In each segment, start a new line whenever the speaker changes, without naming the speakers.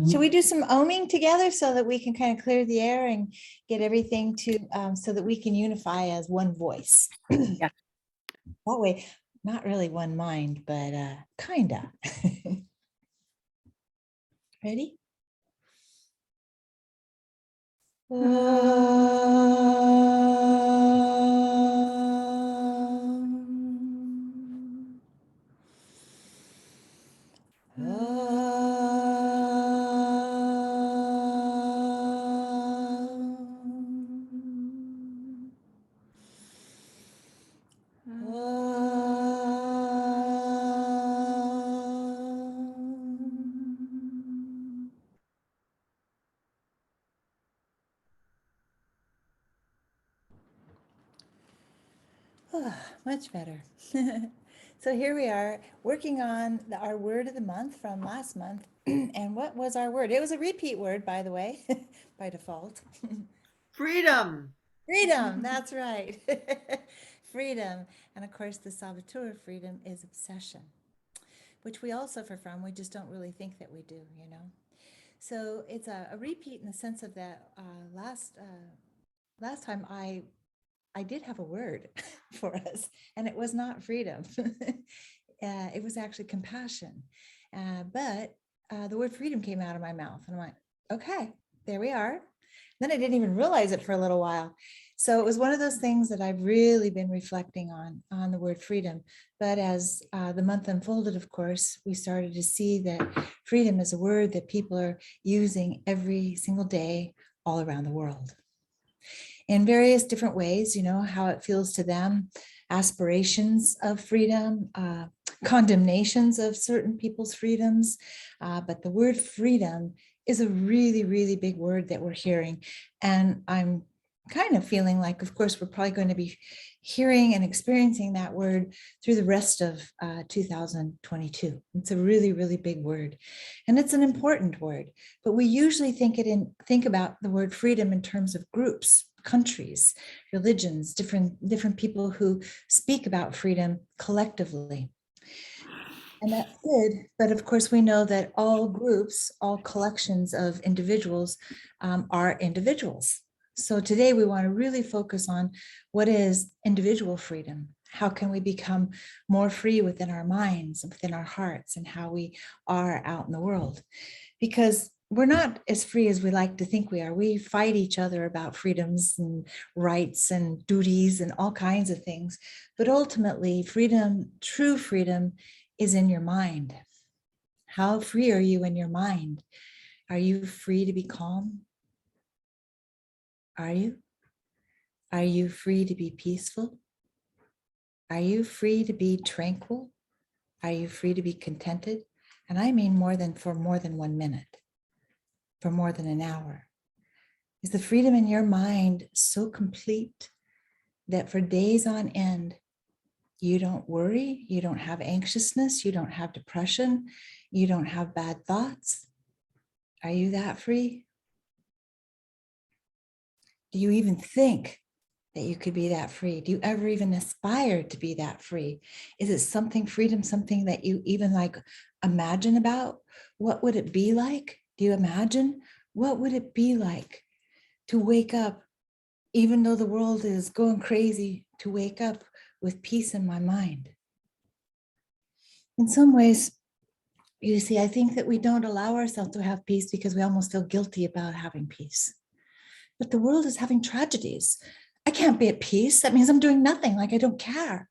Should we do some oming together so that we can kind of clear the air and get everything to, so that we can unify as one voice?
Yeah.
That way, not really one mind, but kinda. Ready? Much better. So here we are working on our word of the month from last month. And what was our word? It was a repeat word, by the way, by default.
Freedom.
Freedom, that's right. Freedom. And of course, the saboteur of freedom is obsession, which we all suffer from. We just don't really think that we do, you know. So it's a repeat in the sense of that last time I did have a word for us, and it was not freedom. It was actually compassion. But the word freedom came out of my mouth, and I'm like, okay, there we are. Then I didn't even realize it for a little while. So it was one of those things that I've really been reflecting on the word freedom. But as the month unfolded, of course, we started to see that freedom is a word that people are using every single day all around the world in various different ways, you know, how it feels to them, aspirations of freedom, condemnations of certain people's freedoms. But the word freedom is a really, really big word that we're hearing. And I'm kind of feeling like, of course, we're probably going to be hearing and experiencing that word through the rest of 2022. It's a really, really big word. And it's an important word, but we usually think about the word freedom in terms of groups, countries, religions, different people who speak about freedom collectively. And that's good, but of course we know that all groups, all collections of individuals are individuals. So today we want to really focus on what is individual freedom. How can we become more free within our minds, within our hearts, and how we are out in the world? Because we're not as free as we like to think we are. We fight each other about freedoms and rights and duties and all kinds of things. But ultimately, freedom, true freedom, is in your mind. How free are you in your mind? Are you free to be calm? Are you? Are you free to be peaceful? Are you free to be tranquil? Are you free to be contented? And I mean for more than 1 minute, for more than an hour. Is the freedom in your mind so complete that for days on end, you don't worry, you don't have anxiousness, you don't have depression, you don't have bad thoughts? Are you that free? Do you even think that you could be that free? Do you ever even aspire to be that free? Is it freedom, something that you even like imagine about? What would it be like? Do you imagine? What would it be like to wake up, even though the world is going crazy, to wake up with peace in my mind? In some ways, you see, I think that we don't allow ourselves to have peace because we almost feel guilty about having peace. But the world is having tragedies. I can't be at peace. That means I'm doing nothing, like I don't care.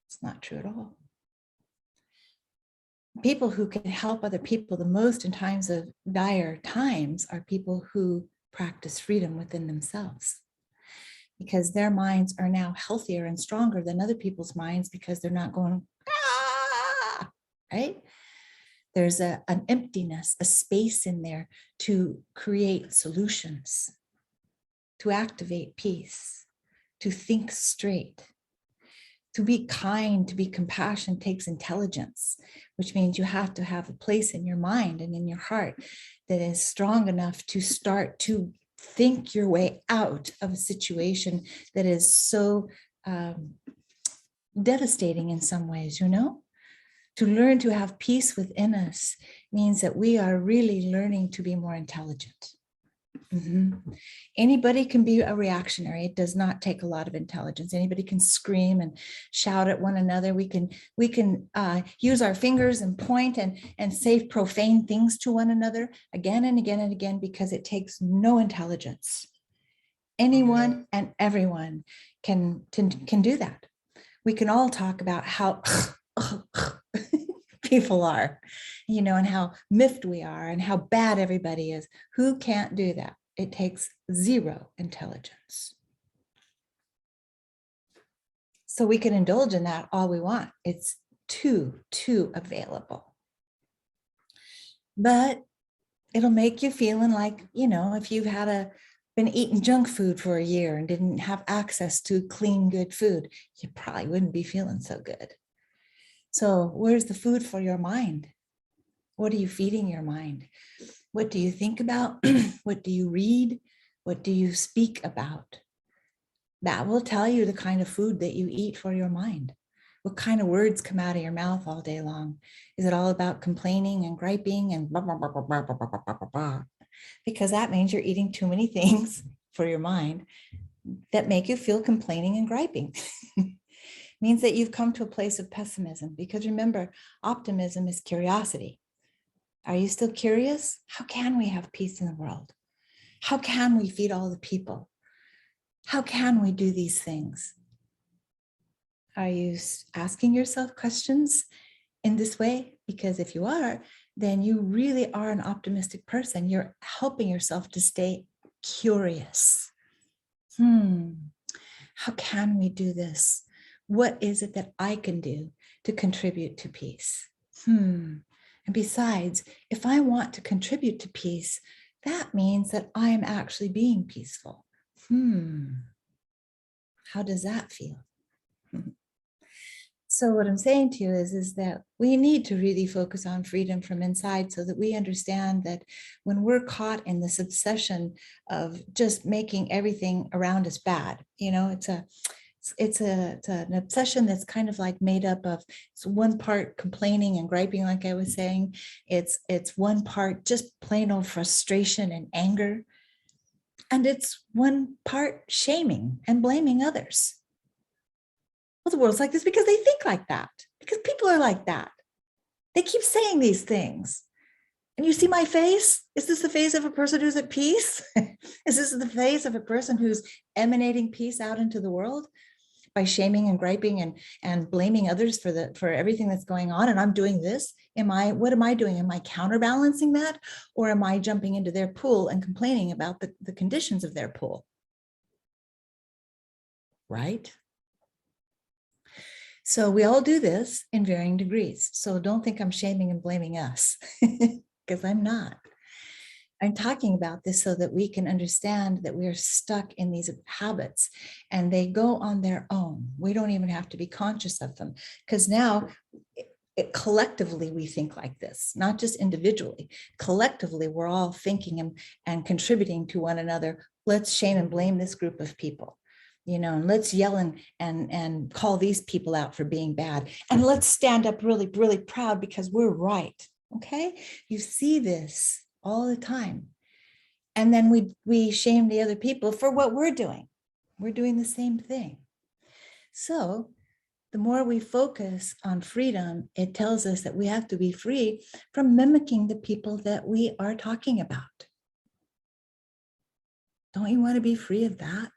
It's not true at all. People who can help other people the most in times of dire times are people who practice freedom within themselves, because their minds are now healthier and stronger than other people's minds because they're not going, ah, right? There's an emptiness, a space in there to create solutions, to activate peace, to think straight. To be kind, to be compassionate takes intelligence, which means you have to have a place in your mind and in your heart that is strong enough to start to think your way out of a situation that is so devastating in some ways, you know? To learn to have peace within us means that we are really learning to be more intelligent. Anybody can be a reactionary. It does not take a lot of intelligence. Anybody can scream and shout at one another. We can use our fingers and point and say profane things to one another again and again and again, because it takes no intelligence. Anyone and everyone can do that. We can all talk about how people are, and how miffed we are and how bad everybody is. Who can't do that? It takes zero intelligence. So we can indulge in that all we want. It's too available. But it'll make you feeling like, if you've been eating junk food for a year and didn't have access to clean, good food, you probably wouldn't be feeling so good. So where's the food for your mind? What are you feeding your mind? What do you think about? What do you read? What do you speak about? That will tell you the kind of food that you eat for your mind. What kind of words come out of your mouth all day long? Is it all about complaining and griping and blah, blah, blah, blah, blah, blah, blah, blah, blah, blah? Because that means you're eating too many things for your mind that make you feel complaining and griping. Means that you've come to a place of pessimism, because remember, optimism is curiosity. Are you still curious? How can we have peace in the world? How can we feed all the people? How can we do these things? Are you asking yourself questions in this way? Because if you are, then you really are an optimistic person. You're helping yourself to stay curious. How can we do this? What is it that I can do to contribute to peace? And besides, if I want to contribute to peace, that means that I am actually being peaceful. How does that feel? So what I'm saying to you is that we need to really focus on freedom from inside, so that we understand that when we're caught in this obsession of just making everything around us bad, it's an obsession that's kind of like made up of, it's one part complaining and griping, like I was saying. It's one part just plain old frustration and anger. And it's one part shaming and blaming others. Well, the world's like this because they think like that, because people are like that. They keep saying these things. And you see my face? Is this the face of a person who's at peace? Is this the face of a person who's emanating peace out into the world? By shaming and griping and blaming others for everything that's going on, and I'm doing this. What am I doing? Am I counterbalancing that? Or am I jumping into their pool and complaining about the conditions of their pool? Right? So we all do this in varying degrees. So don't think I'm shaming and blaming us, because I'm not. I'm talking about this so that we can understand that we are stuck in these habits and they go on their own. We don't even have to be conscious of them, because now collectively we think like this, not just individually. Collectively, we're all thinking and contributing to one another. Let's shame and blame this group of people, and let's yell and call these people out for being bad. And let's stand up really, really proud because we're right. Okay, you see this all the time. And then we shame the other people for what we're doing. We're doing the same thing. So the more we focus on freedom, it tells us that we have to be free from mimicking the people that we are talking about. Don't you want to be free of that?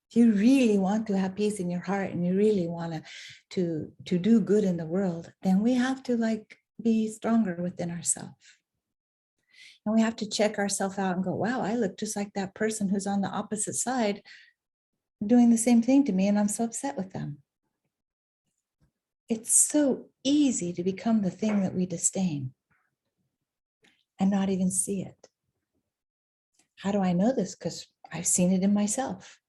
If you really want to have peace in your heart and you really want to do good in the world, then we have to be stronger within ourselves. And we have to check ourselves out and go, wow, I look just like that person who's on the opposite side doing the same thing to me, and I'm so upset with them. It's so easy to become the thing that we disdain and not even see it. How do I know this? Because I've seen it in myself.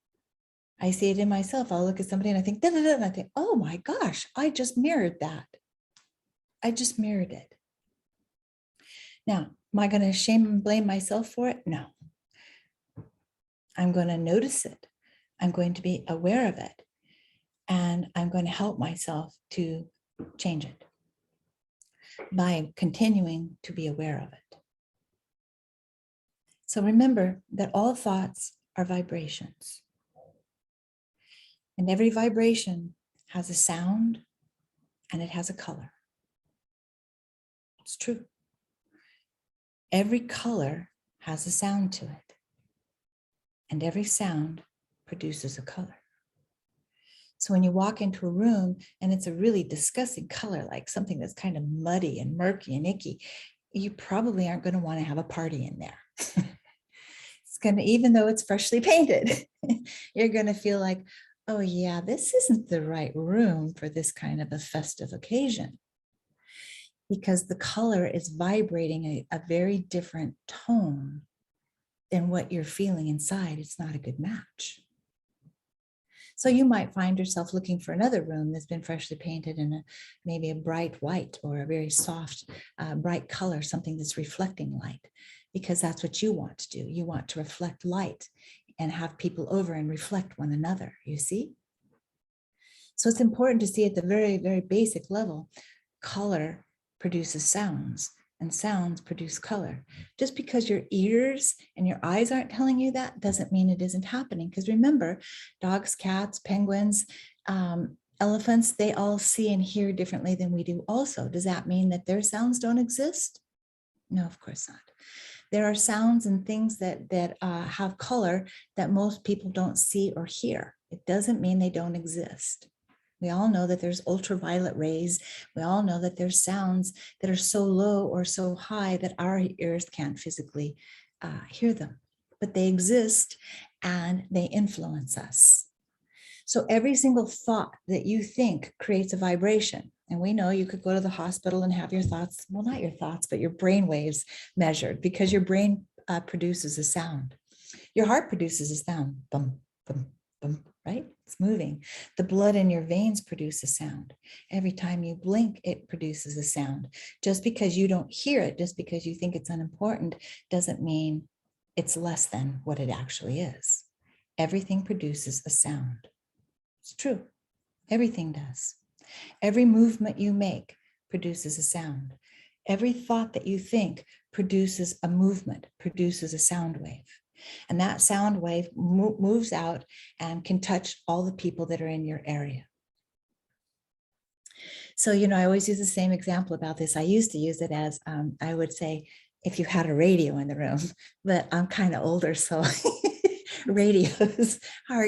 I see it in myself. I'll look at somebody and I think, da, da, da, and I think, oh my gosh, I just mirrored that. I just mirrored it. Now, am I going to shame and blame myself for it? No. I'm going to notice it. I'm going to be aware of it. And I'm going to help myself to change it. by continuing to be aware of it. So remember that all thoughts are vibrations. And every vibration has a sound and it has a color. It's true. Every color has a sound to it. And every sound produces a color. So when you walk into a room and it's a really disgusting color, like something that's kind of muddy and murky and icky, you probably aren't going to want to have a party in there. It's going to, even though it's freshly painted, you're going to feel like, oh yeah, this isn't the right room for this kind of a festive occasion. Because the color is vibrating a very different tone than what you're feeling inside. It's not a good match. So you might find yourself looking for another room that's been freshly painted in maybe a bright white or a very soft, bright color, something that's reflecting light, because that's what you want to do. You want to reflect light and have people over and reflect one another, you see? So it's important to see at the very, very basic level, color produces sounds and sounds produce color. Just because your ears and your eyes aren't telling you that doesn't mean it isn't happening. Because remember, dogs, cats, penguins, elephants, they all see and hear differently than we do also. Does that mean that their sounds don't exist? No, of course not. There are sounds and things that have color that most people don't see or hear. It doesn't mean they don't exist. We all know that there's ultraviolet rays. We all know that there's sounds that are so low or so high that our ears can't physically hear them, but they exist and they influence us. So every single thought that you think creates a vibration. And we know you could go to the hospital and have your thoughts, well, not your thoughts, but your brain waves measured, because your brain produces a sound. Your heart produces a sound, bum, bum, bum, right? It's moving. The blood in your veins produce a sound. Every time you blink, it produces a sound. Just because you don't hear it, just because you think it's unimportant, doesn't mean it's less than what it actually is. Everything produces a sound. It's true. Everything does. Every movement you make produces a sound. Every thought that you think produces a movement, produces a sound wave. And that sound wave moves out and can touch all the people that are in your area. So, I always use the same example about this. I used to use it as, I would say, if you had a radio in the room, but I'm kind of older, so radios are,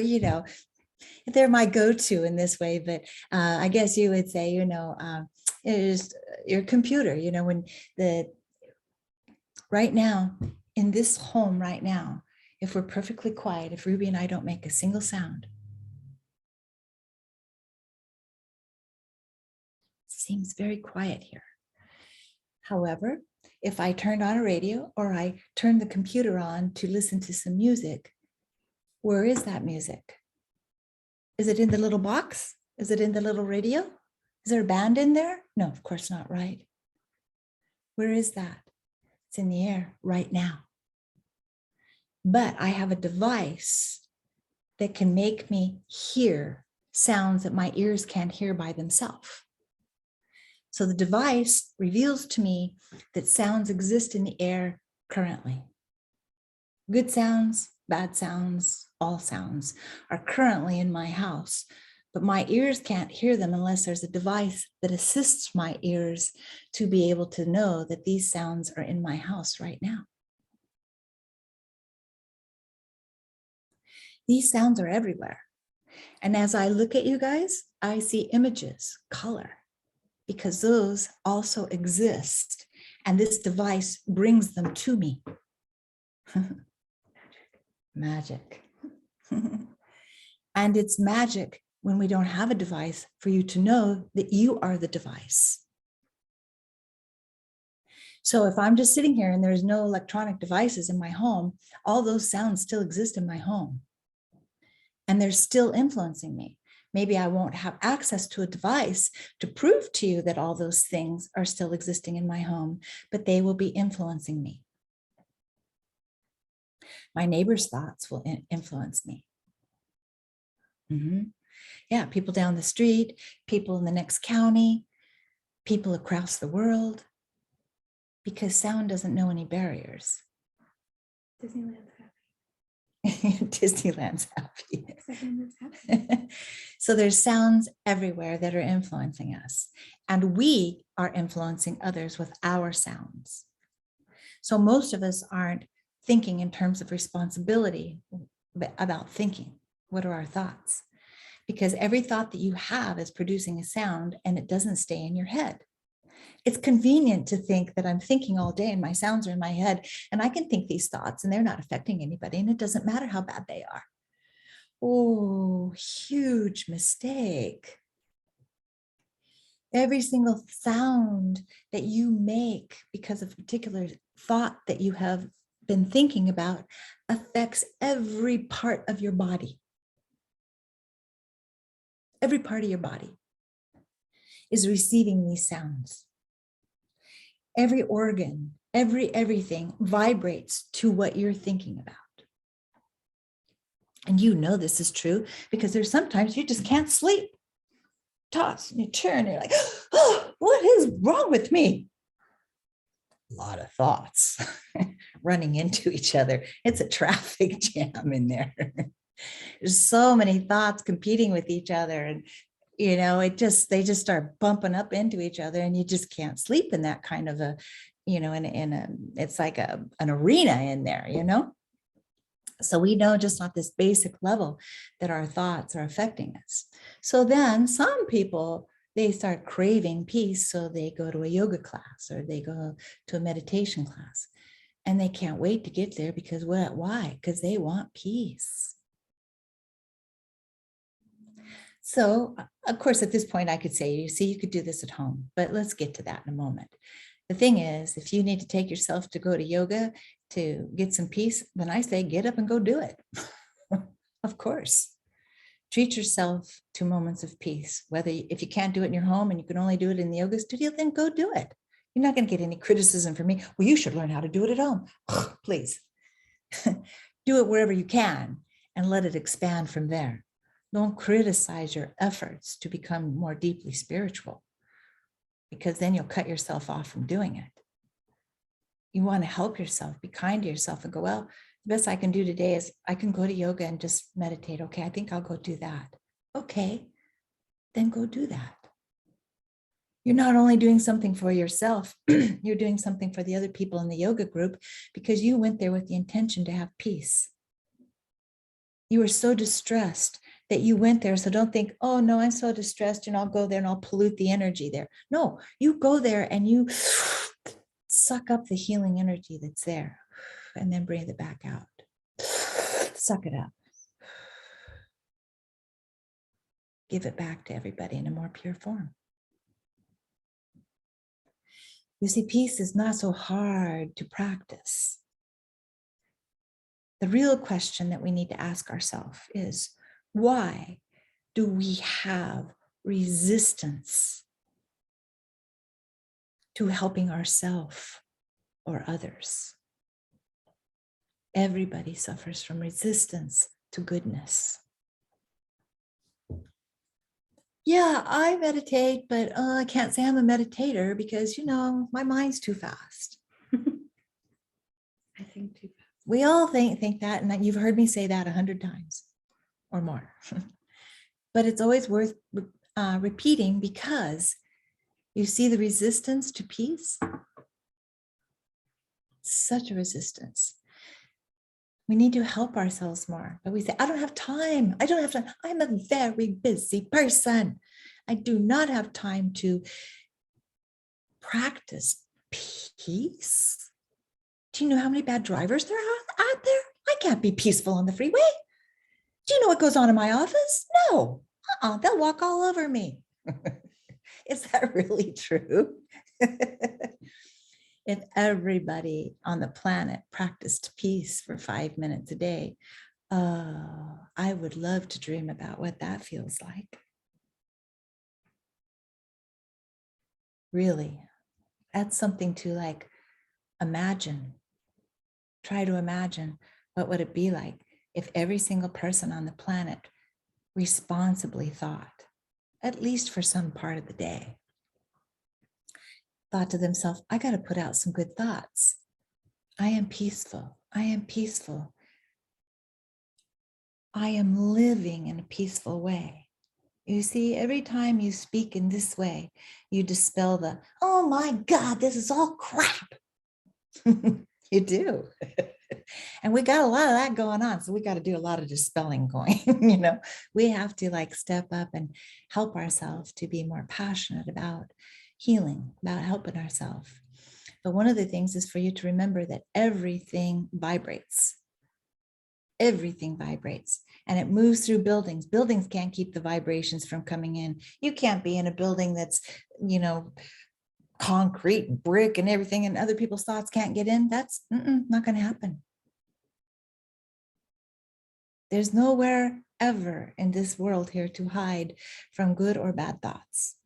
they're my go-to in this way. But I guess you would say, it is your computer, when right now, in this home right now, if we're perfectly quiet, if Ruby and I don't make a single sound, it seems very quiet here. However, if I turned on a radio or I turned the computer on to listen to some music, where is that music? Is it in the little box? Is it in the little radio? Is there a band in there? No, of course not, right? Where is that? It's in the air right now. But I have a device that can make me hear sounds that my ears can't hear by themselves. So the device reveals to me that sounds exist in the air currently. Good sounds, bad sounds, all sounds are currently in my house, but my ears can't hear them unless there's a device that assists my ears to be able to know that these sounds are in my house right now. These sounds are everywhere. And as I look at you guys, I see images, color, because those also exist. And this device brings them to me. Magic. And it's magic when we don't have a device for you to know that you are the device. So if I'm just sitting here and there's no electronic devices in my home, all those sounds still exist in my home. And they're still influencing me. Maybe I won't have access to a device to prove to you that all those things are still existing in my home, but they will be influencing me. My neighbor's thoughts will influence me. Yeah, people down the street, people in the next county, people across the world, because sound doesn't know any barriers.
Disneyland's happy.
Disneyland's happy.
Second happy.
So there's sounds everywhere that are influencing us, and we are influencing others with our sounds. So most of us aren't thinking in terms of responsibility about thinking. What are our thoughts? Because every thought that you have is producing a sound, and it doesn't stay in your head. It's convenient to think that I'm thinking all day and my sounds are in my head, and I can think these thoughts and they're not affecting anybody, and it doesn't matter how bad they are. Oh, huge mistake. Every single sound that you make because of a particular thought that you have been thinking about affects every part of your body. Every part of your body is receiving these sounds. Every organ, everything vibrates to what you're thinking about. And you know this is true because there's sometimes you just can't sleep. Toss and you turn, and you're like, oh, what is wrong with me? A lot of thoughts running into each other. It's a traffic jam in there. There's so many thoughts competing with each other, and they just start bumping up into each other, and you just can't sleep in that kind of a, it's like an arena in there, So we know just on this basic level that our thoughts are affecting us. So then some people, they start craving peace. So they go to a yoga class or they go to a meditation class, and they can't wait to get there because what? Why? Because they want peace. So of course, at this point I could say, you could do this at home, but let's get to that in a moment. The thing is, if you need to take yourself to go to yoga to get some peace, then I say, get up and go do it. Of course. Treat yourself to moments of peace. If you can't do it in your home and you can only do it in the yoga studio, then go do it. You're not going to get any criticism from me. Well, you should learn how to do it at home. Please. Do it wherever you can and let it expand from there. Don't criticize your efforts to become more deeply spiritual, because then you'll cut yourself off from doing it. You want to help yourself, be kind to yourself and go, well, the best I can do today is I can go to yoga and just meditate. Okay, I think I'll go do that. Okay, then go do that. You're not only doing something for yourself, you're doing something for the other people in the yoga group, because you went there with the intention to have peace. You were so distressed that you went there. So don't think, oh no, I'm so distressed and I'll go there and I'll pollute the energy there. No, you go there and you suck up the healing energy that's there and then breathe it back out. Suck it up. Give it back to everybody in a more pure form. You see, peace is not so hard to practice. The real question that we need to ask ourselves is, why do we have resistance to helping ourselves or others? Everybody suffers from resistance to goodness. Yeah, I meditate, but I can't say I'm a meditator because, my mind's too fast.
I think too fast.
We all think that, and you've heard me say that 100 times or more. But it's always worth repeating, because you see the resistance to peace. Such a resistance. We need to help ourselves more. But we say, I don't have time. I'm a very busy person. I do not have time to practice peace. Do you know how many bad drivers there are out there? I can't be peaceful on the freeway. Do you know what goes on in my office? No. They'll walk all over me. Is that really true? If everybody on the planet practiced peace for 5 minutes a day, I would love to dream about what that feels like. Really, that's something to imagine. Try to imagine, what would it be like if every single person on the planet responsibly thought, at least for some part of the day. thought to themselves, I got to put out some good thoughts. I am peaceful. I am peaceful. I am living in a peaceful way. You see, every time you speak in this way, you dispel the, oh my God, this is all crap. You do. And we got a lot of that going on. So we got to do a lot of dispelling going, we have to like step up and help ourselves to be more passionate about healing, about helping ourselves. But one of the things is for you to remember that everything vibrates. Everything vibrates and it moves through buildings. Buildings can't keep the vibrations from coming in. You can't be in a building that's, concrete, brick and everything, and other people's thoughts can't get in. That's not going to happen. There's nowhere ever in this world here to hide from good or bad thoughts.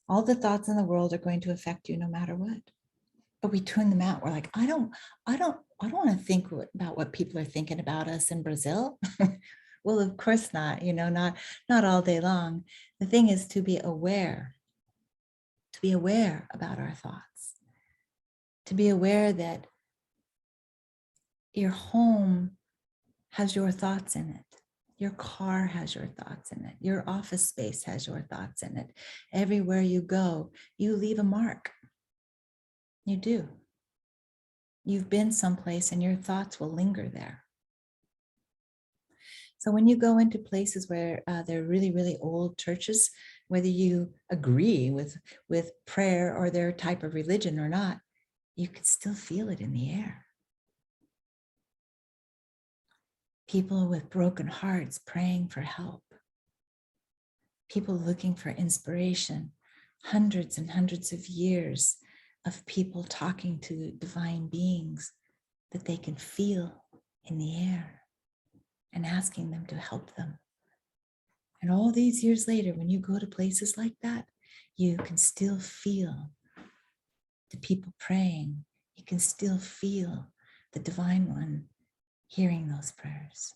All the thoughts in the world are going to affect you no matter what. But we tune them out. We're like, I don't want to think about what people are thinking about us in Brazil. Well, of course not, not all day long. The thing is to be aware about our thoughts, to be aware that your home has your thoughts in it. Your car has your thoughts in it. Your office space has your thoughts in it. Everywhere you go, you leave a mark. You do. You've been someplace and your thoughts will linger there. So when you go into places where they're really, really old churches, whether you agree with prayer or their type of religion or not, you can still feel it in the air. People with broken hearts praying for help. People looking for inspiration. Hundreds and hundreds of years of people talking to divine beings that they can feel in the air and asking them to help them. And all these years later, when you go to places like that, you can still feel the people praying. You can still feel the Divine One hearing those prayers.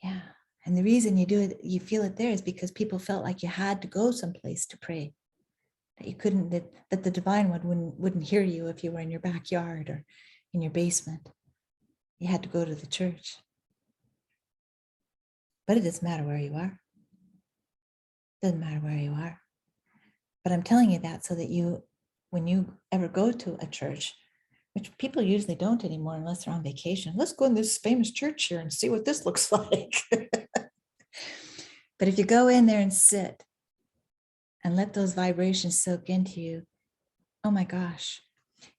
Yeah. And the reason you do it, you feel it there is because people felt like you had to go someplace to pray. That you couldn't, that the Divine One wouldn't hear you if you were in your backyard or in your basement. You had to go to the church. But it doesn't matter where you are. Doesn't matter where you are. But I'm telling you that so that you, when you ever go to a church, which people usually don't anymore unless they're on vacation, let's go in this famous church here and see what this looks like. But if you go in there and sit and let those vibrations soak into you, oh my gosh,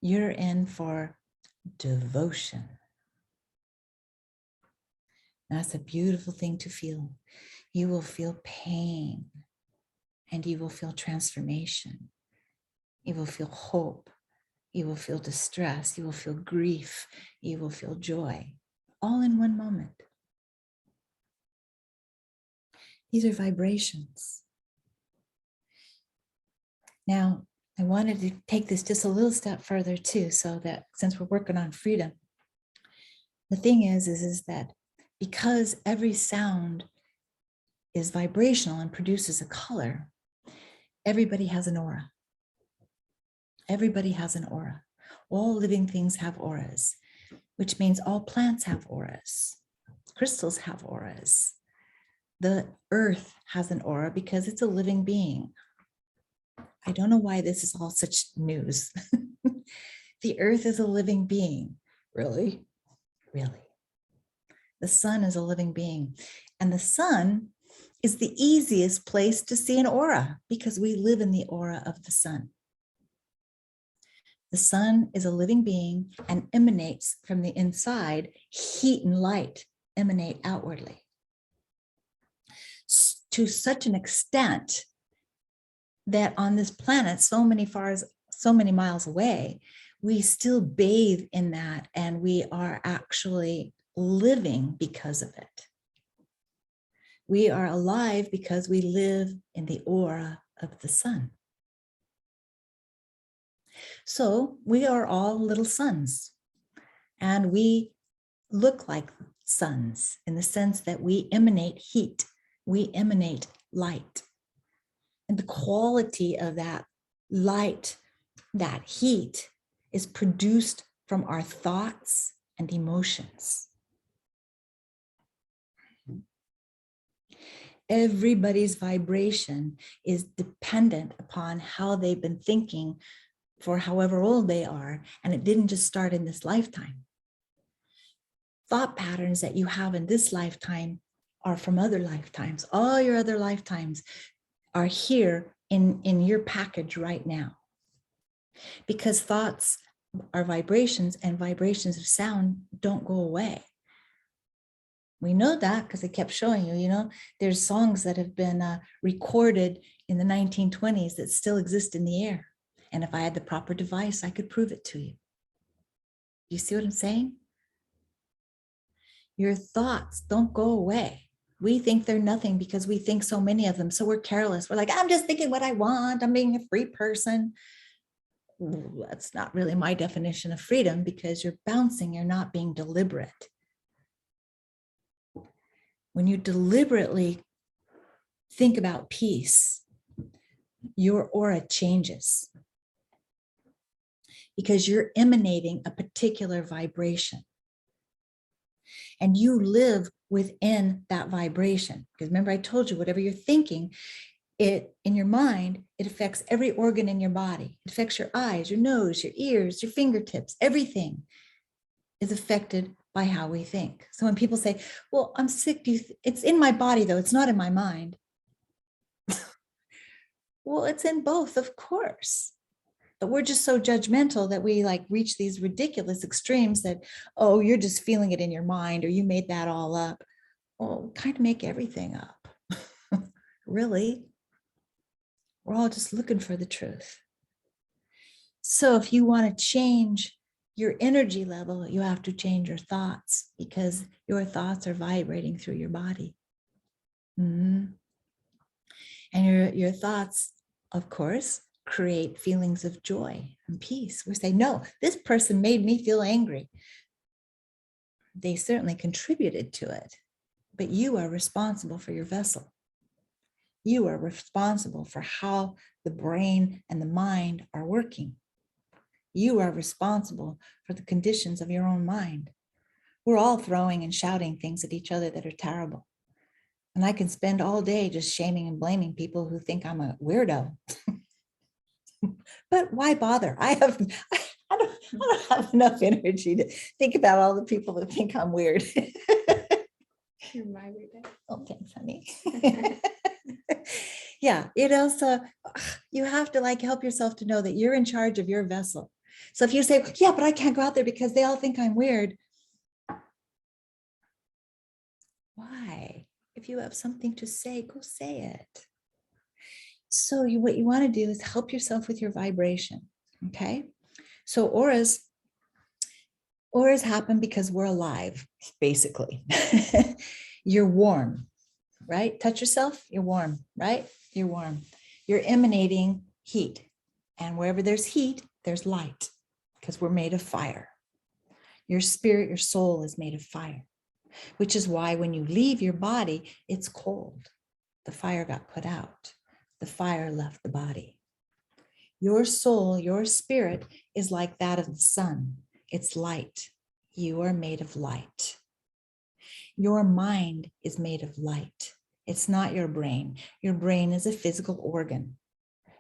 you're in for devotion. That's a beautiful thing to feel. You will feel pain and you will feel transformation. You will feel hope. You will feel distress. You will feel grief. You will feel joy, all in one moment. These are vibrations. Now, I wanted to take this just a little step further too, so that since we're working on freedom, the thing is that because every sound is vibrational and produces a color, everybody has an aura. Everybody has an aura. All living things have auras, which means all plants have auras. Crystals have auras. The earth has an aura because it's a living being. I don't know why this is all such news. The earth is a living being. Really? Really. The sun is a living being. And the sun is the easiest place to see an aura because we live in the aura of the sun. The sun is a living being and emanates from the inside. Heat and light emanate outwardly. To such an extent that on this planet, so many miles away, we still bathe in that and we are actually living because of it. We are alive because we live in the aura of the sun. So we are all little suns, and we look like suns in the sense that we emanate heat, we emanate light. And the quality of that light, that heat, is produced from our thoughts and emotions. Everybody's vibration is dependent upon how they've been thinking for however old they are. And it didn't just start in this lifetime. Thought patterns that you have in this lifetime are from other lifetimes. All your other lifetimes are here in your package right now. Because thoughts are vibrations, and vibrations of sound don't go away. We know that because I kept showing you, there's songs that have been recorded in the 1920s that still exist in the air. And if I had the proper device, I could prove it to you. You see what I'm saying? Your thoughts don't go away. We think they're nothing because we think so many of them. So we're careless. We're like, I'm just thinking what I want. I'm being a free person. That's not really my definition of freedom, because you're bouncing, you're not being deliberate. When you deliberately think about peace, your aura changes because you're emanating a particular vibration. And you live within that vibration. Because remember, I told you, whatever you're thinking, it in your mind, it affects every organ in your body. It affects your eyes, your nose, your ears, your fingertips. Everything is affected by how we think. So when people say, well, I'm sick, it's in my body though, it's not in my mind. Well, it's in both, of course. But we're just so judgmental that we reach these ridiculous extremes that, oh, you're just feeling it in your mind, or you made that all up. Well, kind of make everything up. Really? We're all just looking for the truth. So if you want to change your energy level, you have to change your thoughts, because your thoughts are vibrating through your body. And your thoughts, of course, create feelings of joy and peace. We say, no, this person made me feel angry. They certainly contributed to it, but you are responsible for your vessel. You are responsible for how the brain and the mind are working. You are responsible for the conditions of your own mind. We're all throwing and shouting things at each other that are terrible. And I can spend all day just shaming and blaming people who think I'm a weirdo. But why bother? I don't have enough energy to think about all the people that think I'm weird.
You're my weirdo.
Oh, thanks, honey. Yeah, so you have to help yourself to know that you're in charge of your vessel. So if you say, yeah, but I can't go out there because they all think I'm weird. Why? If you have something to say, go say it. So what you want to do is help yourself with your vibration. Okay. So auras happen because we're alive, basically. You're warm, right? Touch yourself, you're warm, right? You're warm. You're emanating heat. And wherever there's heat, there's light, because we're made of fire. Your spirit, your soul is made of fire, which is why when you leave your body, it's cold. The fire got put out. The fire left the body. Your soul, your spirit is like that of the sun. It's light. You are made of light. Your mind is made of light. It's not your brain. Your brain is a physical organ,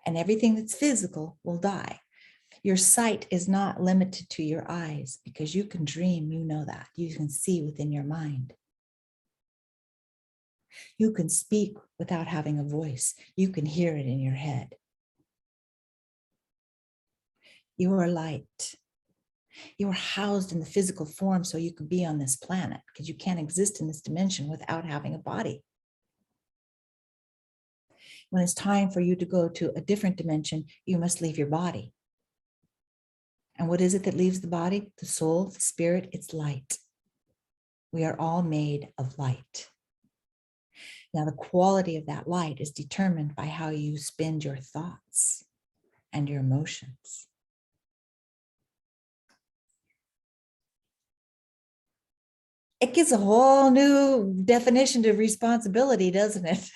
and everything that's physical will die. Your sight is not limited to your eyes, because you can dream, you know that. You can see within your mind. You can speak without having a voice. You can hear it in your head. You are light. You are housed in the physical form so you could be on this planet, because you can't exist in this dimension without having a body. When it's time for you to go to a different dimension, you must leave your body. And what is it that leaves the body? The soul, the spirit, it's light. We are all made of light. Now, the quality of that light is determined by how you spend your thoughts and your emotions. It gives a whole new definition to responsibility, doesn't it?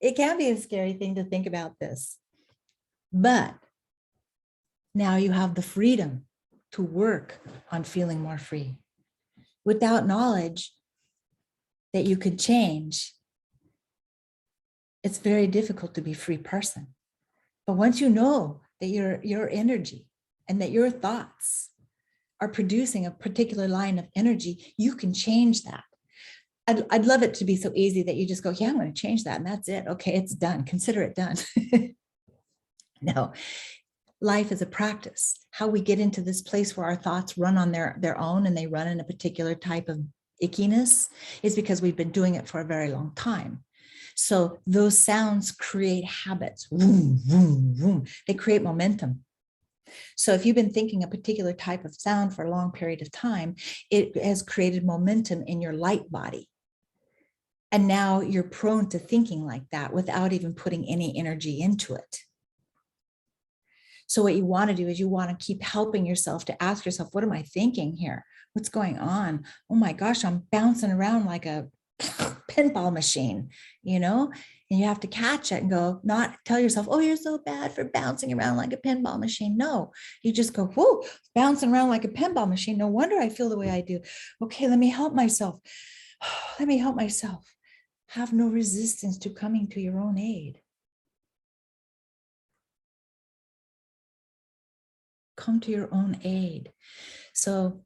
It can be a scary thing to think about this, but now you have the freedom to work on feeling more free. Without knowledge that you could change, it's very difficult to be a free person. But once you know that your energy and that your thoughts are producing a particular line of energy, you can change that. I'd love it to be so easy that you just go, yeah, I'm going to change that. And that's it. Okay, it's done. Consider it done. No, life is a practice. How we get into this place where our thoughts run on their own and they run in a particular type of ickiness is because we've been doing it for a very long time. So those sounds create habits. Vroom, vroom, vroom. They create momentum. So if you've been thinking a particular type of sound for a long period of time, it has created momentum in your light body. And now you're prone to thinking like that without even putting any energy into it. So what you want to do is you want to keep helping yourself to ask yourself, what am I thinking here? What's going on? Oh my gosh, I'm bouncing around like a pinball machine, you know? And you have to catch it and go, not tell yourself, oh, you're so bad for bouncing around like a pinball machine. No, you just go, whoa, bouncing around like a pinball machine. No wonder I feel the way I do. Okay, let me help myself. Let me help myself. Have no resistance to coming to your own aid. Come to your own aid. So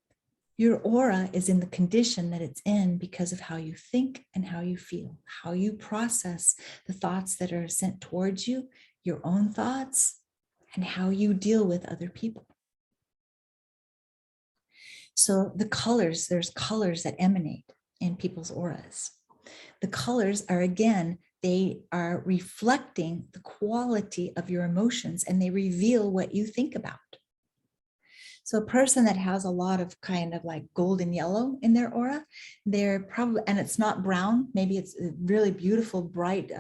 your aura is in the condition that it's in because of how you think and how you feel, how you process the thoughts that are sent towards you, your own thoughts, and how you deal with other people. So the colors, there's colors that emanate in people's auras. The colors are, again, they are reflecting the quality of your emotions and they reveal what you think about. So a person that has a lot of kind of like golden yellow in their aura, they're probably, and it's not brown, maybe it's a really beautiful, bright,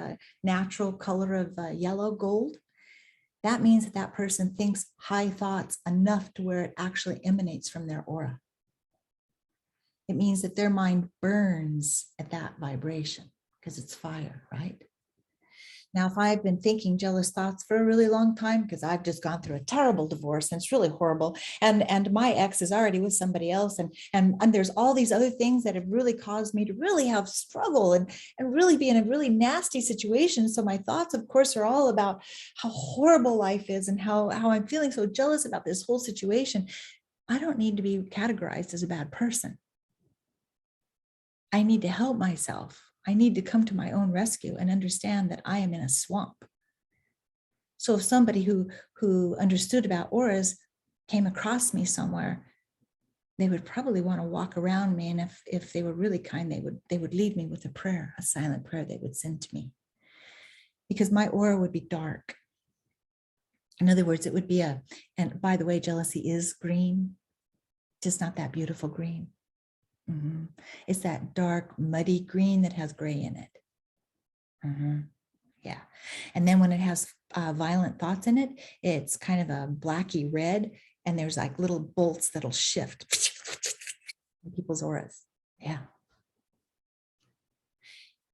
natural color of yellow gold. That means that that person thinks high thoughts enough to where it actually emanates from their aura. It means that their mind burns at that vibration because it's fire, right? Now, if I've been thinking jealous thoughts for a really long time, because I've just gone through a terrible divorce and it's really horrible, and my ex is already with somebody else, and there's all these other things that have really caused me to really have struggle and really be in a really nasty situation. So my thoughts, of course, are all about how horrible life is and how I'm feeling so jealous about this whole situation. I don't need to be categorized as a bad person. I need to help myself. I need to come to my own rescue and understand that I am in a swamp. So if somebody who understood about auras came across me somewhere, they would probably want to walk around me. And if they were really kind, they would lead me with a prayer, a silent prayer they would send to me. Because my aura would be dark. In other words, it would be and by the way, jealousy is green, just not that beautiful green. Mm-hmm. It's that dark, muddy green that has gray in it. Mm-hmm. Yeah. And then when it has violent thoughts in it, it's kind of a blacky red, and there's like little bolts that'll shift in people's auras. Yeah.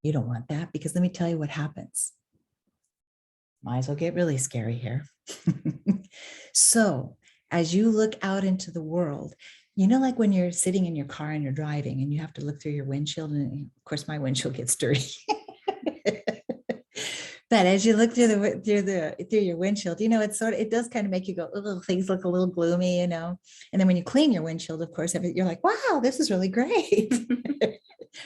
You don't want that, because let me tell you what happens. Might as well get really scary here. So as you look out into the world, you know, like when you're sitting in your car and you're driving and you have to look through your windshield, and of course my windshield gets dirty. But as you look through your windshield, you know, it does kind of make you go, oh, things look a little gloomy, you know. And then when you clean your windshield, of course, you're like, wow, this is really great.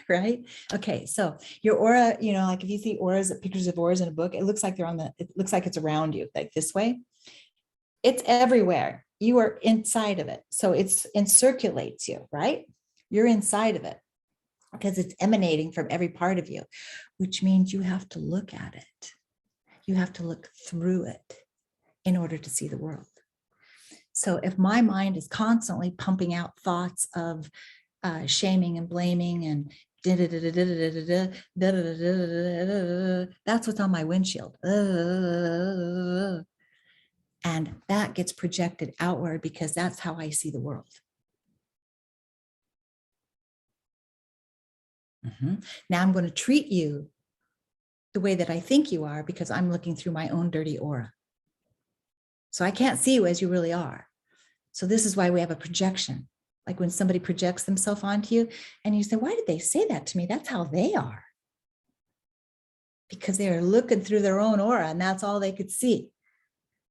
Right? Okay, so your aura, you know, like if you see auras, pictures of auras in a book, it looks like it looks like it's around you, like this way. It's everywhere. You are inside of it. So it circulates you, right? You're inside of it because it's emanating from every part of you, which means you have to look at it. You have to look through it in order to see the world. So if my mind is constantly pumping out thoughts of shaming and blaming and that's what's on my windshield. And that gets projected outward because that's how I see the world. Now I'm going to treat you the way that I think you are because I'm looking through my own dirty aura. So I can't see you as you really are. So this is why we have a projection. Like when somebody projects themselves onto you and you say, why did they say that to me? That's how they are. Because they're looking through their own aura and that's all they could see.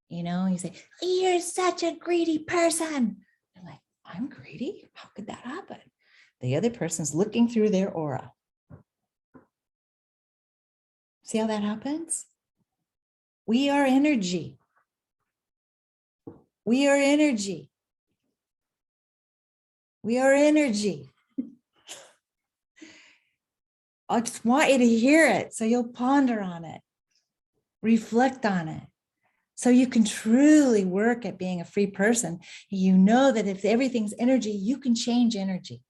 You know, you say, you're such a greedy person. They're like, I'm greedy? How could that happen? The other person's looking through their aura. See how that happens? We are energy. We are energy. We are energy. I just want you to hear it so you'll ponder on it, reflect on it, so you can truly work at being a free person. You know that if everything's energy, you can change energy.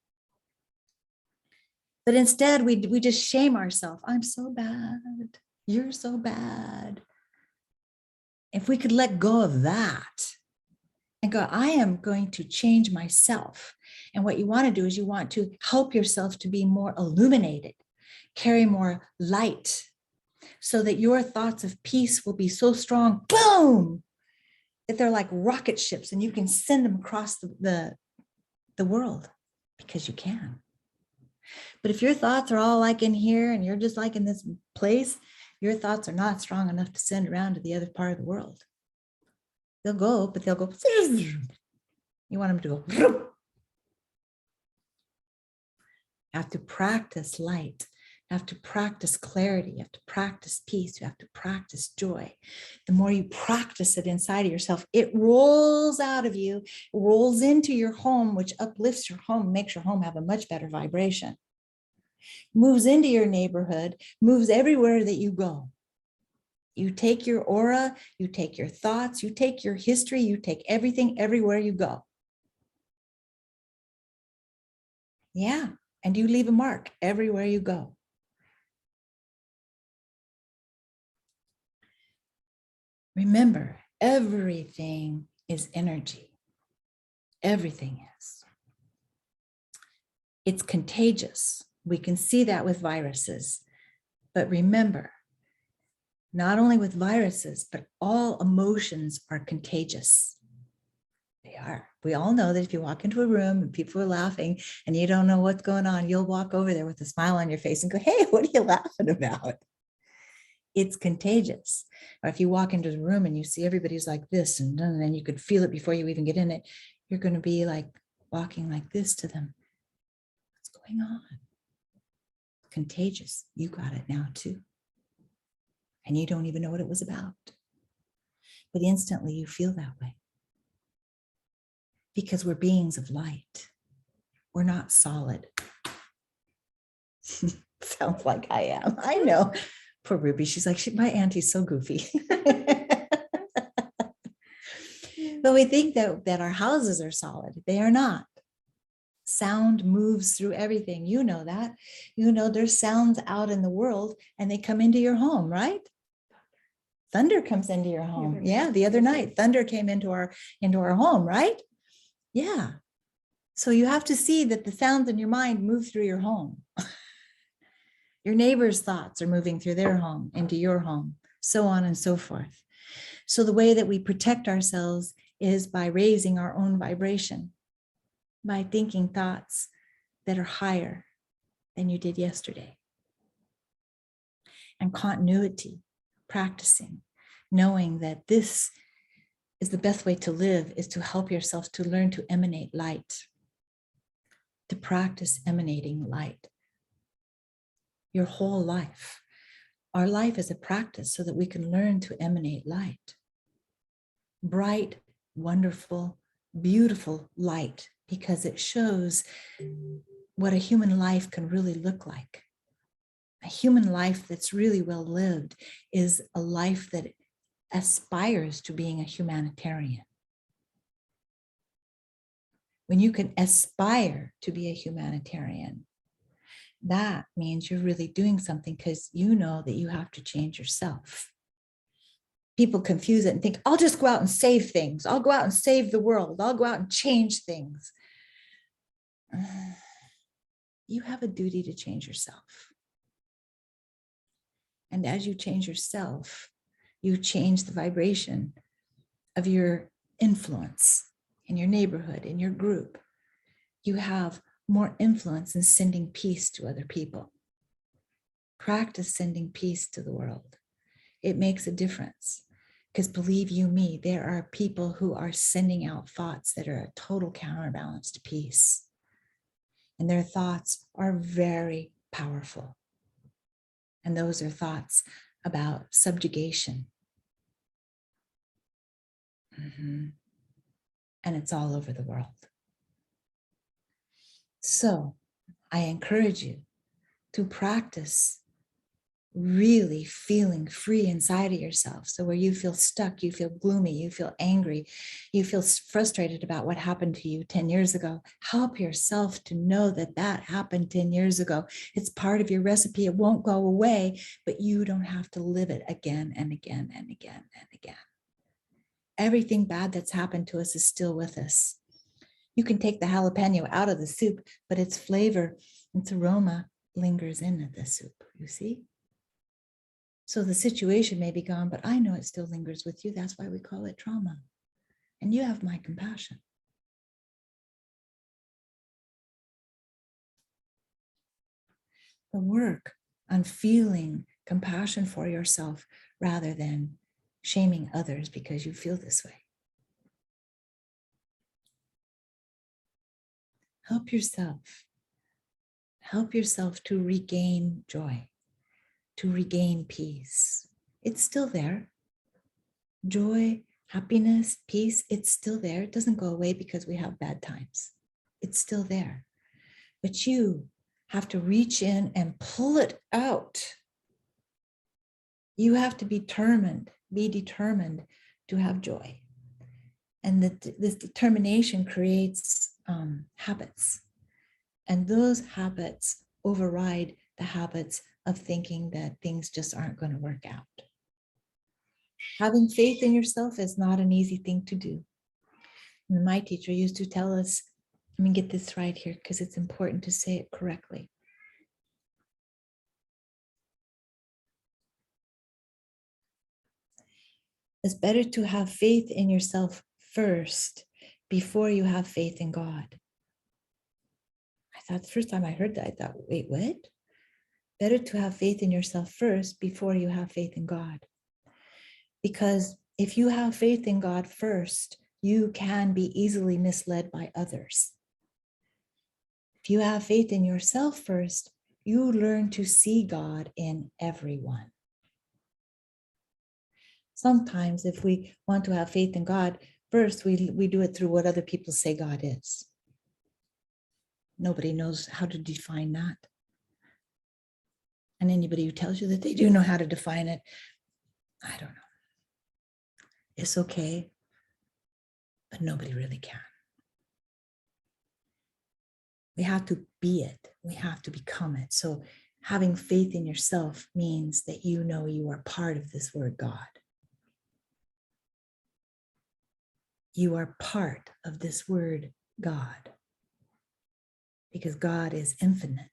But instead, we just shame ourselves. I'm so bad. You're so bad. If we could let go of that and go, I am going to change myself. And what you want to do is you want to help yourself to be more illuminated, carry more light, so that your thoughts of peace will be so strong, boom, that they're like rocket ships and you can send them across the world because you can. But if your thoughts are all like in here and you're just like in this place, your thoughts are not strong enough to send around to the other part of the world. They'll go, but they'll go. You want them to go. You have to practice light. You have to practice clarity. You have to practice peace. You have to practice joy. The more you practice it inside of yourself, it rolls out of you, rolls into your home, which uplifts your home, makes your home have a much better vibration. Moves into your neighborhood, moves everywhere that you go. You take your aura, you take your thoughts, you take your history, you take everything everywhere you go. Yeah, and you leave a mark everywhere you go. Remember, everything is energy. Everything is. It's contagious. We can see that with viruses. But remember, not only with viruses, but all emotions are contagious. They are. We all know that if you walk into a room and people are laughing and you don't know what's going on, you'll walk over there with a smile on your face and go, hey, what are you laughing about? It's contagious. Or if you walk into the room and you see everybody's like this, and then you could feel it before you even get in it, you're going to be like walking like this to them. What's going on? Contagious. You got it now too. And you don't even know what it was about. But instantly you feel that way. Because we're beings of light. We're not solid. Sounds like I am. I know. Poor Ruby. She's like, my auntie's so goofy. But we think that our houses are solid. They are not. Sound moves through everything. You know that. You know there's sounds out in the world and they come into your home, right? Thunder comes into your home. Yeah, the other night, thunder came into our home, right? Yeah. So you have to see that the sounds in your mind move through your home. Your neighbor's thoughts are moving through their home into your home, so on and so forth. So the way that we protect ourselves is by raising our own vibration, by thinking thoughts that are higher than you did yesterday. And continuity, practicing, knowing that this is the best way to live, is to help yourself to learn to emanate light, to practice emanating light. Your whole life. Our life is a practice so that we can learn to emanate light. Bright, wonderful, beautiful light, because it shows what a human life can really look like. A human life that's really well lived is a life that aspires to being a humanitarian. When you can aspire to be a humanitarian, that means you're really doing something because you know that you have to change yourself. People confuse it and think, I'll just go out and save things. I'll go out and save the world. I'll go out and change things. You have a duty to change yourself. And as you change yourself, you change the vibration of your influence in your neighborhood, in your group. You have more influence in sending peace to other people. Practice sending peace to the world. It makes a difference. Because believe you me, there are people who are sending out thoughts that are a total counterbalance to peace. And their thoughts are very powerful. And those are thoughts about subjugation. And it's all over the world. So I encourage you to practice really feeling free inside of yourself. So where you feel stuck, you feel gloomy, you feel angry, you feel frustrated about what happened to you 10 years ago, help yourself to know that that happened 10 years ago. It's part of your recipe. It won't go away, but you don't have to live it again and again and again and again. Everything bad that's happened to us is still with us. You can take the jalapeno out of the soup, but its flavor, its aroma lingers in the soup, you see? So the situation may be gone, but I know it still lingers with you. That's why we call it trauma. And you have my compassion. The work on feeling compassion for yourself rather than shaming others because you feel this way. Help yourself. Help yourself to regain joy, to regain peace. It's still there. Joy, happiness, peace, it's still there. It doesn't go away because we have bad times. It's still there. But you have to reach in and pull it out. You have to be determined to have joy. And this determination creates habits. And those habits override the habits of thinking that things just aren't going to work out. Having faith in yourself is not an easy thing to do. And my teacher used to tell us, let me get this right here because it's important to say it correctly. It's better to have faith in yourself first before you have faith in God. I thought the first time I heard that, I thought, wait, what? Better to have faith in yourself first before you have faith in God. Because if you have faith in God first, you can be easily misled by others. If you have faith in yourself first, you learn to see God in everyone. Sometimes if we want to have faith in God, first we do it through what other people say God is. Nobody knows how to define that. And anybody who tells you that they do know how to define it, I don't know. It's okay, but nobody really can. We have to be it. We have to become it. So having faith in yourself means that you know you are part of this word God. You are part of this word God. Because God is infinite.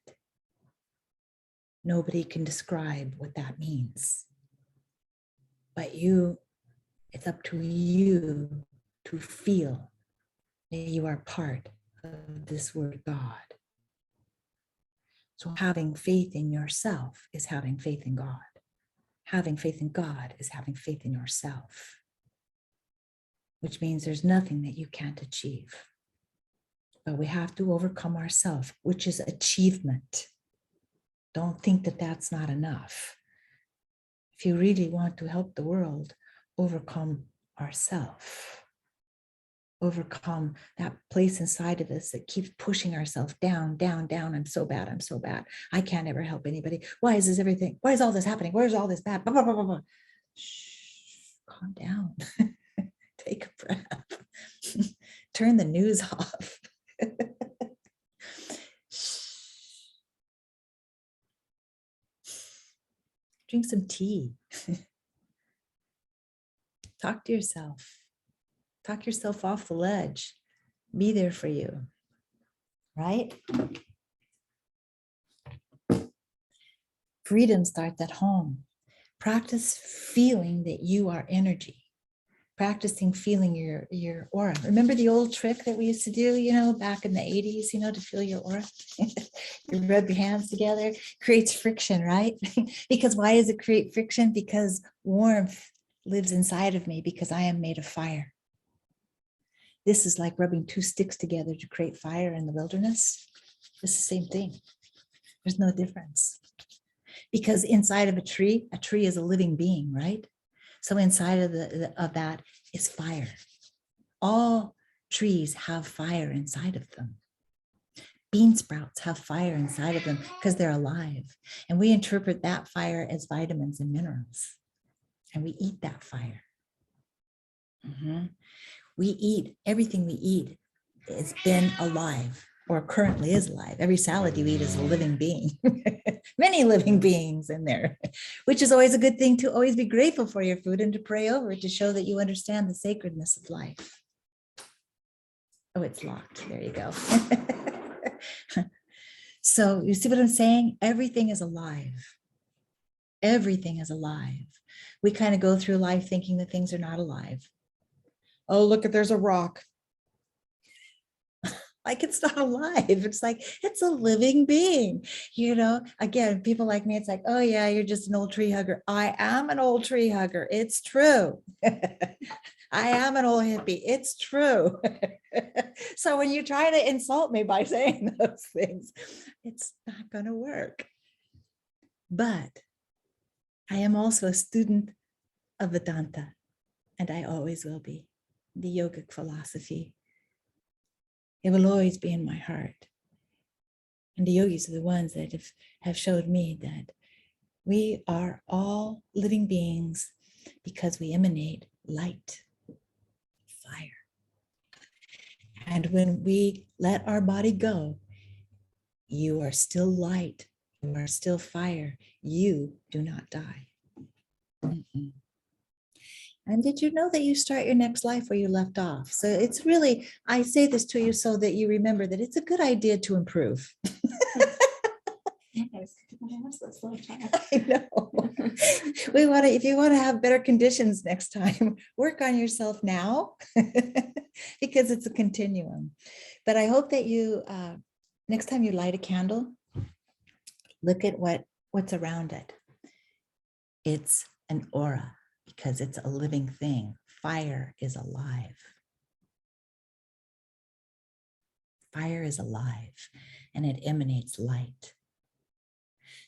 Nobody can describe what that means. But it's up to you to feel that you are part of this word God. So having faith in yourself is having faith in God. Having faith in God is having faith in yourself, which means there's nothing that you can't achieve. But we have to overcome ourselves, which is achievement. Don't think that that's not enough. If you really want to help the world, overcome ourselves. Overcome that place inside of us that keeps pushing ourselves down, down, down. I'm so bad. I'm so bad. I can't ever help anybody. Why is this everything? Why is all this happening? Where's all this bad? Blah, blah, blah, blah, blah. Shh, calm down. Take a breath. Turn the news off. Drink some tea. Talk to yourself. Talk yourself off the ledge. Be there for you. Right? Freedom starts at home. Practice feeling that you are energy. Practicing feeling your aura. Remember the old trick that we used to do, back in the 80s, to feel your aura? You rub your hands together, creates friction, right? Because why does it create friction? Because warmth lives inside of me because I am made of fire. This is like rubbing two sticks together to create fire in the wilderness. It's the same thing. There's no difference. Because inside of a tree is a living being, right? So inside of that is fire. All trees have fire inside of them. Bean sprouts have fire inside of them because they're alive. And we interpret that fire as vitamins and minerals. And we eat that fire. We eat, everything we eat has been alive or currently is alive. Every salad you eat is a living being. Many living beings in there, which is always a good thing to always be grateful for your food and to pray over it to show that you understand the sacredness of life. Oh, it's locked. There you go. So you see what I'm saying? Everything is alive. Everything is alive. We kind of go through life thinking that things are not alive. Oh, look, there's a rock. Like it's not alive. It's like, it's a living being. Again, people like me, it's like, oh yeah, you're just an old tree hugger. I am an old tree hugger. It's true. I am an old hippie. It's true. So when you try to insult me by saying those things, it's not going to work. But I am also a student of Vedanta, and I always will be. The yogic philosophy. It will always be in my heart. And the yogis are the ones that have showed me that we are all living beings because we emanate light, fire. And when we let our body go, you are still light, you are still fire, you do not die. Mm-mm. And did you know that you start your next life where you left off? So it's really, I say this to you so that you remember that it's a good idea to improve. I know. If you want to have better conditions next time, work on yourself now because it's a continuum. But I hope that you, next time you light a candle, look at what's around it. It's an aura. Because it's a living thing. Fire is alive. Fire is alive and it emanates light.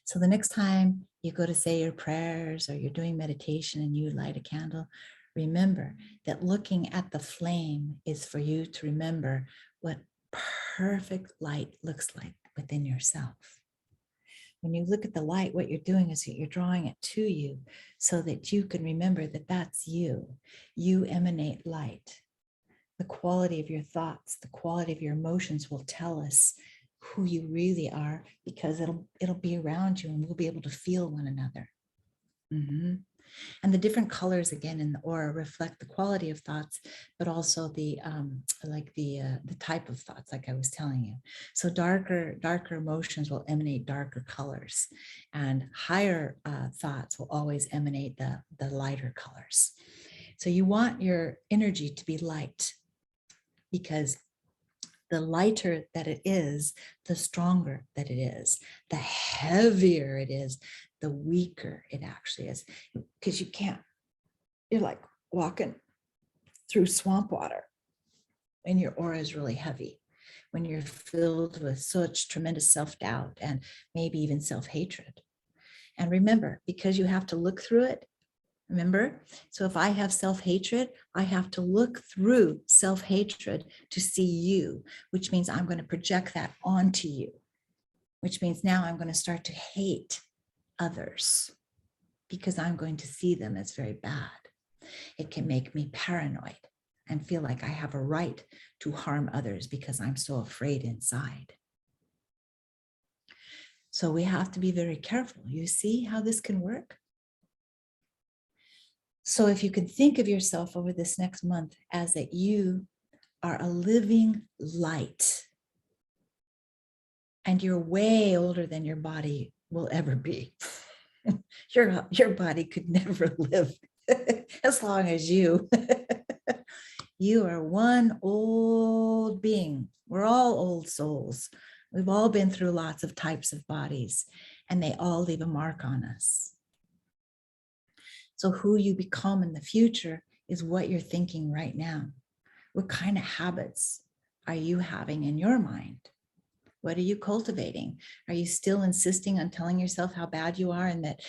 So the next time you go to say your prayers or you're doing meditation and you light a candle, remember that looking at the flame is for you to remember what perfect light looks like within yourself. When you look at the light, what you're doing is that you're drawing it to you so that you can remember that that's you. You emanate light. The quality of your thoughts, the quality of your emotions will tell us who you really are because it'll be around you and we'll be able to feel one another. And the different colors again in the aura reflect the quality of thoughts, but also the type of thoughts, like I was telling you. So darker emotions will emanate darker colors, and higher thoughts will always emanate the lighter colors. So you want your energy to be light, because the lighter that it is, the stronger that it is. The heavier it is, the weaker it actually is. Because you're like walking through swamp water when your aura is really heavy, when you're filled with such tremendous self-doubt and maybe even self-hatred. And remember, because you have to look through it, remember? So if I have self-hatred, I have to look through self-hatred to see you, which means I'm going to project that onto you, which means now I'm going to start to hate others because I'm going to see them as very bad. It can make me paranoid and feel like I have a right to harm others because I'm so afraid inside. So we have to be very careful. You see how this can work? So if you can think of yourself over this next month as that you are a living light and you're way older than your body will ever be. Your body could never live as long as you. You are one old being. We're all old souls. We've all been through lots of types of bodies, and they all leave a mark on us. So who you become in the future is what you're thinking right now. What kind of habits are you having in your mind? What are you cultivating? Are you still insisting on telling yourself how bad you are and that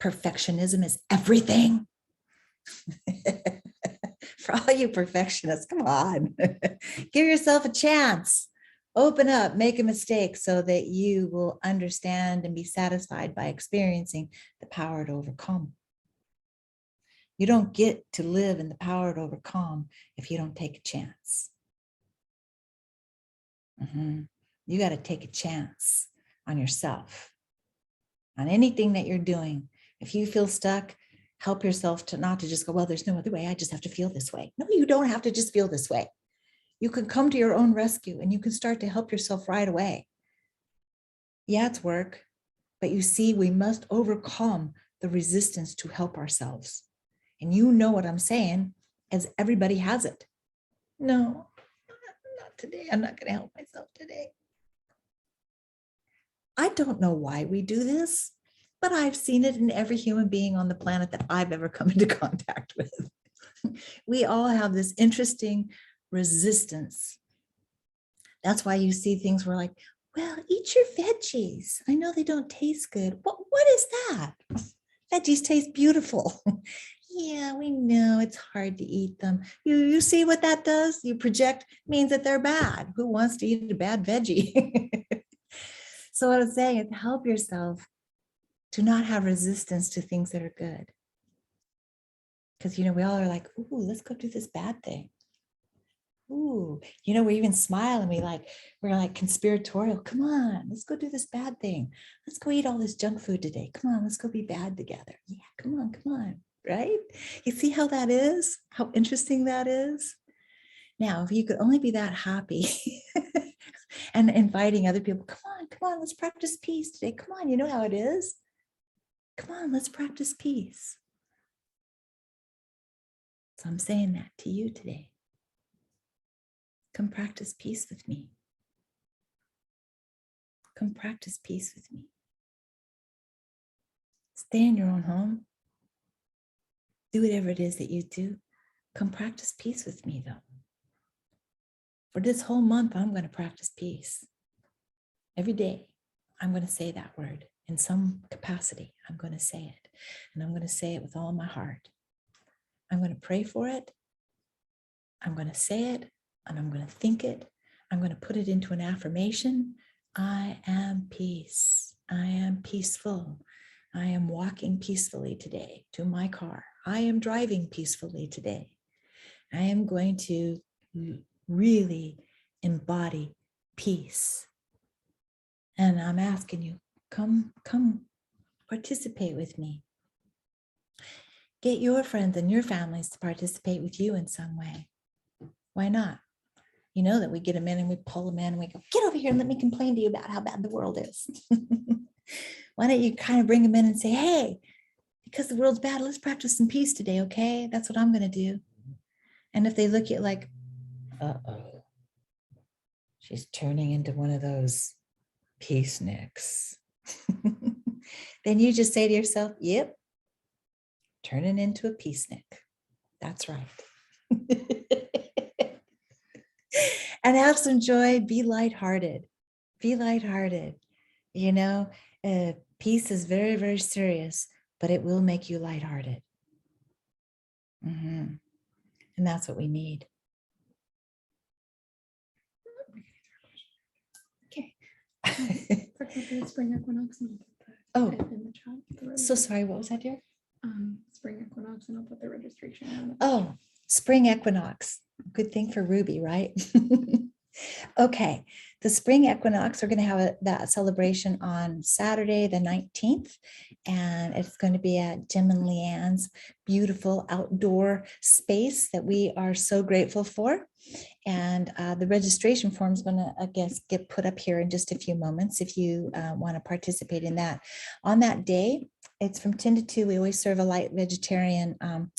perfectionism is everything? For all you perfectionists, come on, give yourself a chance. Open up, make a mistake so that you will understand and be satisfied by experiencing the power to overcome. You don't get to live in the power to overcome if you don't take a chance. You got to take a chance on yourself, on anything that you're doing. If you feel stuck, help yourself to not to just go, well, there's no other way. I just have to feel this way. No, you don't have to just feel this way. You can come to your own rescue and you can start to help yourself right away. Yeah, it's work, but you see, we must overcome the resistance to help ourselves. And you know what I'm saying, as everybody has it. No, not today. I'm not going to help myself today. I don't know why we do this, but I've seen it in every human being on the planet that I've ever come into contact with. We all have this interesting resistance. That's why you see things where like, well, eat your veggies. I know they don't taste good. What is that? Veggies taste beautiful. Yeah, we know it's hard to eat them. You see what that does? You project means that they're bad. Who wants to eat a bad veggie? So what I'm saying is help yourself to not have resistance to things that are good. Because, we all are like, ooh, let's go do this bad thing. Ooh, we even smile and we're like conspiratorial. Come on, let's go do this bad thing. Let's go eat all this junk food today. Come on, let's go be bad together. Yeah, come on. Right? You see how that is? How interesting that is? Now, if you could only be that happy and inviting other people, come on, let's practice peace today. Come on, you know how it is. Come on, let's practice peace. So I'm saying that to you today. Come practice peace with me. Come practice peace with me. Stay in your own home. Do whatever it is that you do. Come practice peace with me, though. For this whole month, I'm going to practice peace. Every day, I'm going to say that word in some capacity. I'm going to say it, and I'm going to say it with all my heart. I'm going to pray for it. I'm going to say it, and I'm going to think it. I'm going to put it into an affirmation. I am peace. I am peaceful. I am walking peacefully today to my car. I am driving peacefully today. I am going to really embody peace. And I'm asking you, come participate with me. Get your friends and your families to participate with you in some way. Why not? You know that we get them in and we pull them in and we go, get over here and let me complain to you about how bad the world is. Why don't you kind of bring them in and say, hey, because the world's bad, let's practice some peace today, okay? That's what I'm going to do. And if they look at you like, uh-oh, she's turning into one of those peaceniks, then you just say to yourself, yep, turning into a peacenik. That's right. And have some joy. Be lighthearted. Be lighthearted. Peace is very, very serious, but it will make you lighthearted. And that's what we need. Okay.
Spring equinox.
Oh,
in the chat.
So sorry. What was that, dear?
Spring equinox, and I'll put the registration in.
Oh, spring equinox. Good thing for Ruby, right? Okay, the spring equinox, we're going to have that celebration on Saturday, the 19th, and it's going to be at Jim and Leanne's beautiful outdoor space that we are so grateful for. And the registration form is going to, I guess, get put up here in just a few moments if you want to participate in that. On that day, It's from 10 to 2. We always serve a light vegetarian kind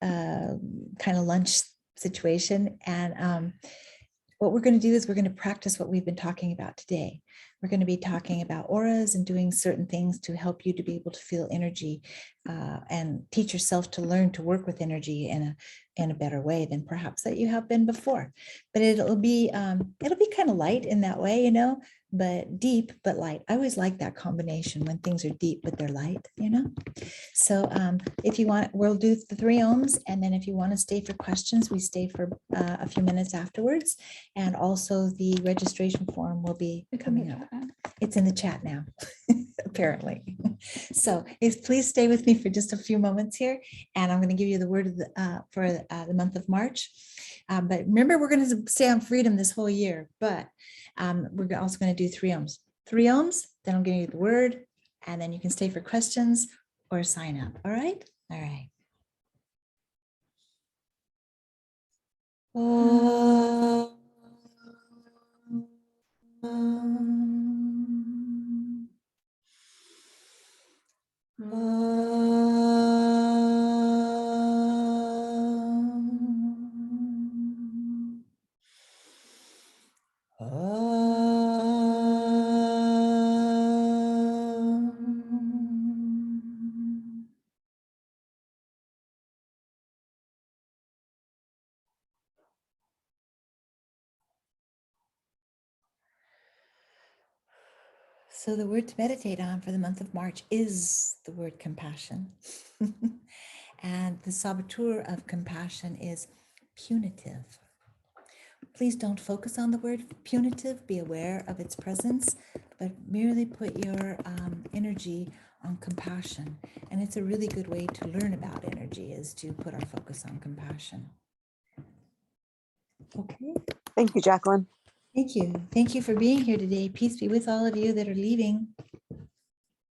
of lunch situation. And what we're going to do is we're going to practice what we've been talking about today. We're going to be talking about auras and doing certain things to help you to be able to feel energy and teach yourself to learn to work with energy in a better way than perhaps that you have been before. But it'll be kind of light in that way, but deep, but light. I always like that combination when things are deep, but they're light, So if you want, we'll do the 3 ohms. And then if you want to stay for questions, we stay for a few minutes afterwards. And also the registration form will be coming up. It's in the chat now, apparently. So please stay with me for just a few moments here. And I'm going to give you the word of for the month of March. But remember, we're going to stay on freedom this whole year, but we're also going to do 3 ohms. 3 ohms, then I'm going to give you the word, and then you can stay for questions or sign up. All right? All right. So the word to meditate on for the month of March is the word compassion. And the saboteur of compassion is punitive. Please don't focus on the word punitive. Be aware of its presence, but merely put your energy on compassion. And it's a really good way to learn about energy, is to put our focus on compassion. Okay.
Thank you, Jacqueline.
Thank you. Thank you for being here today. Peace be with all of you that are leaving.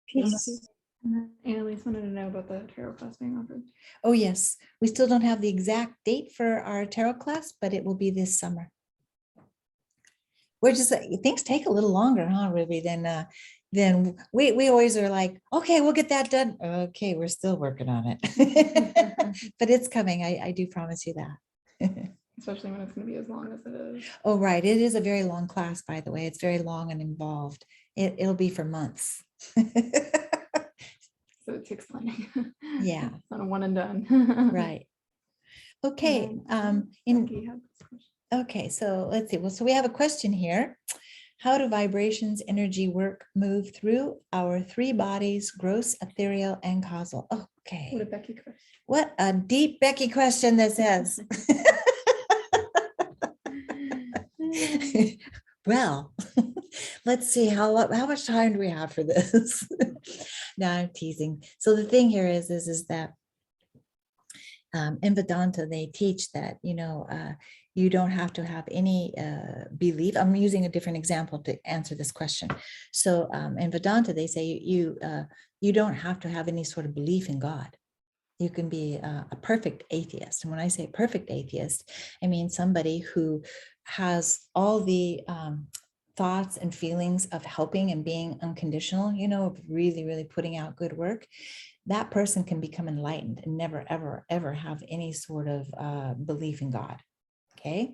Peace.
Annalise wanted to know about the tarot class being offered.
Oh, yes. We still don't have the exact date for our tarot class, but it will be this summer. We're just, things take a little longer, huh, Ruby, than we always are like, okay, we'll get that done. Okay, we're still working on it. But it's coming. I do promise you that.
Especially when it's going to be as long as it is.
Oh, right. It is a very long class, by the way. It's very long and involved. It'll be for months.
So it takes planning.
Yeah.
It's not a one and done.
Right. Okay.
Becky had this question.
Okay, so let's see. Well, so we have a question here. How do vibrations, energy work, move through our 3 bodies, gross, ethereal, and causal? Okay.
What a Becky question.
What a deep Becky question this is. Well, let's see how much time do we have for this? No, I'm teasing. So the thing here is that in Vedanta, they teach that, you don't have to have any belief. I'm using a different example to answer this question. So in Vedanta, they say you don't have to have any sort of belief in God. You can be a perfect atheist. And when I say perfect atheist, I mean somebody who has all the thoughts and feelings of helping and being unconditional, of really, really putting out good work. That person can become enlightened and never, ever, ever have any sort of belief in God. Okay,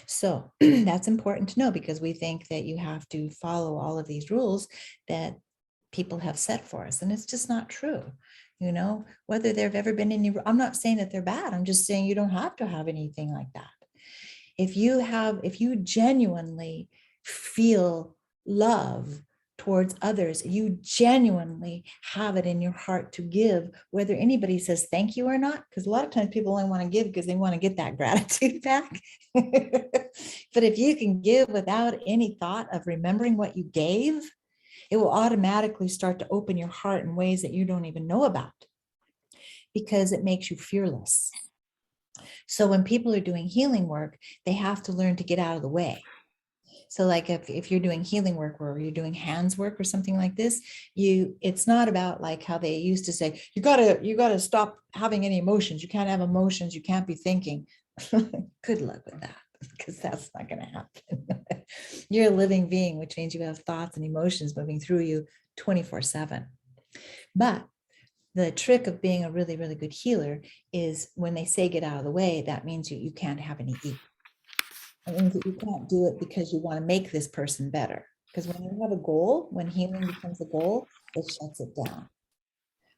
so that's important to know, because we think that you have to follow all of these rules that people have set for us. And it's just not true. Whether there have ever been any, I'm not saying that they're bad. I'm just saying you don't have to have anything like that. If you genuinely feel love towards others, you genuinely have it in your heart to give, whether anybody says thank you or not, because a lot of times people only want to give because they want to get that gratitude back. But if you can give without any thought of remembering what you gave, it will automatically start to open your heart in ways that you don't even know about, because it makes you fearless. So when people are doing healing work, they have to learn to get out of the way. So like if you're doing healing work or you're doing hands work or something like this, it's not about like how they used to say, you gotta stop having any emotions. You can't have emotions. You can't be thinking. Good luck with that, because that's not going to happen. You're a living being, which means you have thoughts and emotions moving through you 24/7. But The trick of being a really, really good healer is when they say get out of the way, that means you can't have any ego. It means that you can't do it because you want to make this person better. Because when you have a goal, when healing becomes a goal, it shuts it down.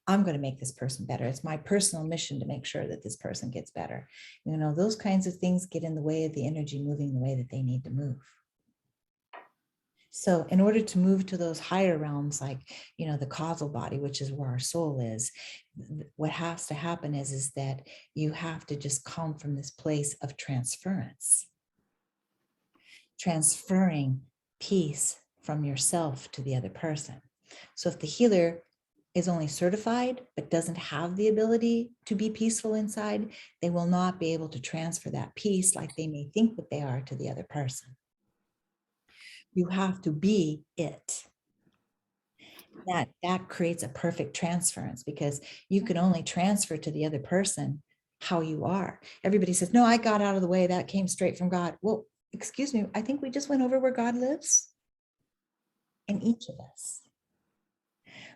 I'm going to make this person better. It's my personal mission to make sure that this person gets better. You know, those kinds of things get in the way of the energy moving the way that they need to move. So in order to move to those higher realms, like, you know, the causal body, which is where our soul is, what has to happen is that you have to just come from this place of transference, transferring peace from yourself to the other person. So if the healer is only certified, but doesn't have the ability to be peaceful inside, they will not be able to transfer that peace like they may think that they are to the other person. You have to be it. That creates a perfect transference, because you can only transfer to the other person how you are. Everybody says, no, I got out of the way. That came straight from God. Well, excuse me. I think we just went over where God lives in each of us.